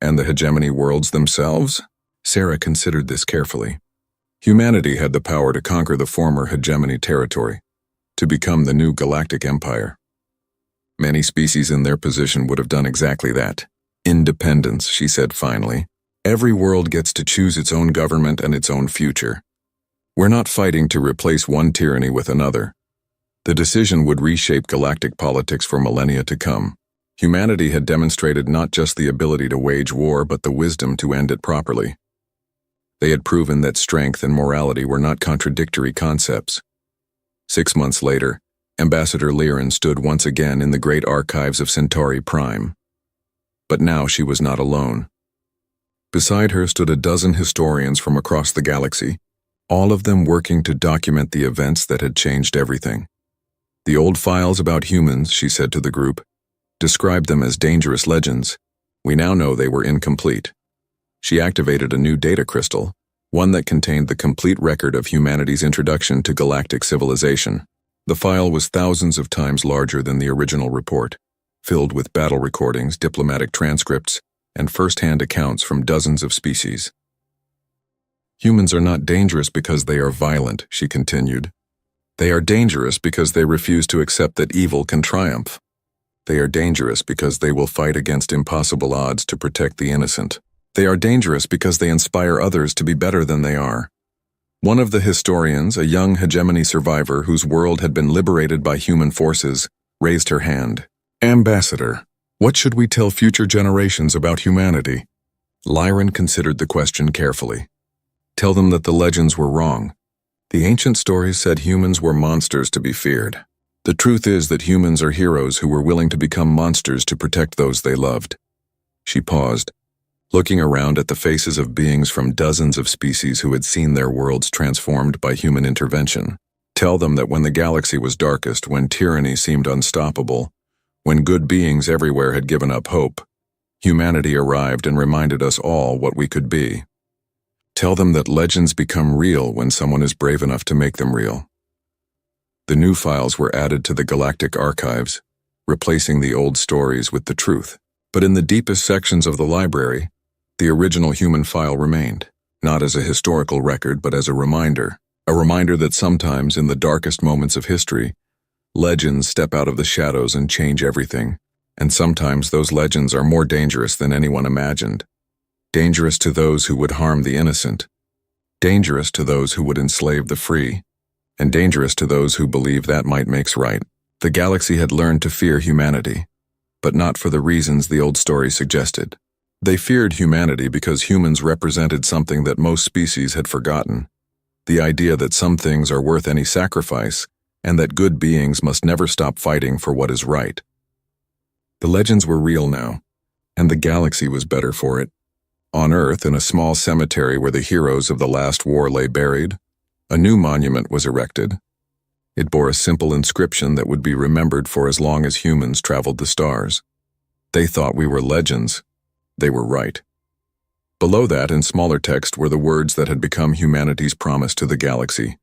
"And the hegemony worlds themselves?" Sarah considered this carefully. Humanity had the power to conquer the former hegemony territory, to become the new galactic empire. Many species in their position would have done exactly that. "Independence," she said finally. "Every world gets to choose its own government and its own future. We're not fighting to replace one tyranny with another. The decision would reshape galactic politics for millennia to come. Humanity had demonstrated not just the ability to wage war, but the wisdom to end it properly. They had proven that strength and morality were not contradictory concepts." 6 months later, Ambassador Lyran stood once again in the great archives of Centauri Prime. But now she was not alone. Beside her stood a dozen historians from across the galaxy, all of them working to document the events that had changed everything. "The old files about humans," she said to the group, "described them as dangerous legends. We now know they were incomplete." She activated a new data crystal, one that contained the complete record of humanity's introduction to galactic civilization. The file was thousands of times larger than the original report, filled with battle recordings, diplomatic transcripts, and first-hand accounts from dozens of species. "Humans are not dangerous because they are violent," she continued. They are dangerous because they refuse to accept that evil can triumph. They are dangerous because they will fight against impossible odds to protect the innocent. They are dangerous because they inspire others to be better than they are. One of the historians, a young hegemony survivor whose world had been liberated by human forces, raised her hand. Ambassador, what should we tell future generations about humanity? Lyran considered the question carefully. Tell them that the legends were wrong. The ancient stories said humans were monsters to be feared. The truth is that humans are heroes who were willing to become monsters to protect those they loved. She paused, looking around at the faces of beings from dozens of species who had seen their worlds transformed by human intervention. Tell them that when the galaxy was darkest, when tyranny seemed unstoppable, when good beings everywhere had given up hope, humanity arrived and reminded us all what we could be. Tell them that legends become real when someone is brave enough to make them real. The new files were added to the galactic archives, replacing the old stories with the truth. But in the deepest sections of the library, the original human file remained, not as a historical record but as a reminder that sometimes in the darkest moments of history, legends step out of the shadows and change everything, and sometimes those legends are more dangerous than anyone imagined. Dangerous to those who would harm the innocent, dangerous to those who would enslave the free, and dangerous to those who believe that might makes right. The galaxy had learned to fear humanity, but not for the reasons the old story suggested. They feared humanity because humans represented something that most species had forgotten, the idea that some things are worth any sacrifice, and that good beings must never stop fighting for what is right. The legends were real now, and the galaxy was better for it. On Earth, in a small cemetery where the heroes of the last war lay buried, a new monument was erected. It bore a simple inscription that would be remembered for as long as humans traveled the stars. They thought we were legends. They were right. Below that, in smaller text, were the words that had become humanity's promise to the galaxy.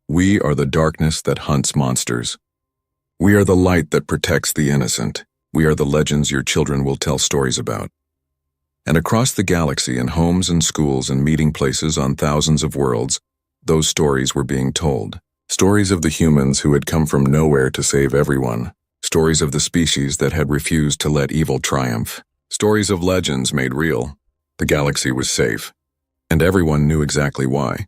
We are the darkness that hunts monsters. We are the light that protects the innocent. We are the legends your children will tell stories about. And across the galaxy, in homes and schools and meeting places on thousands of worlds, those stories were being told. Stories of the humans who had come from nowhere to save everyone. Stories of the species that had refused to let evil triumph. Stories of legends made real. The galaxy was safe, and everyone knew exactly why.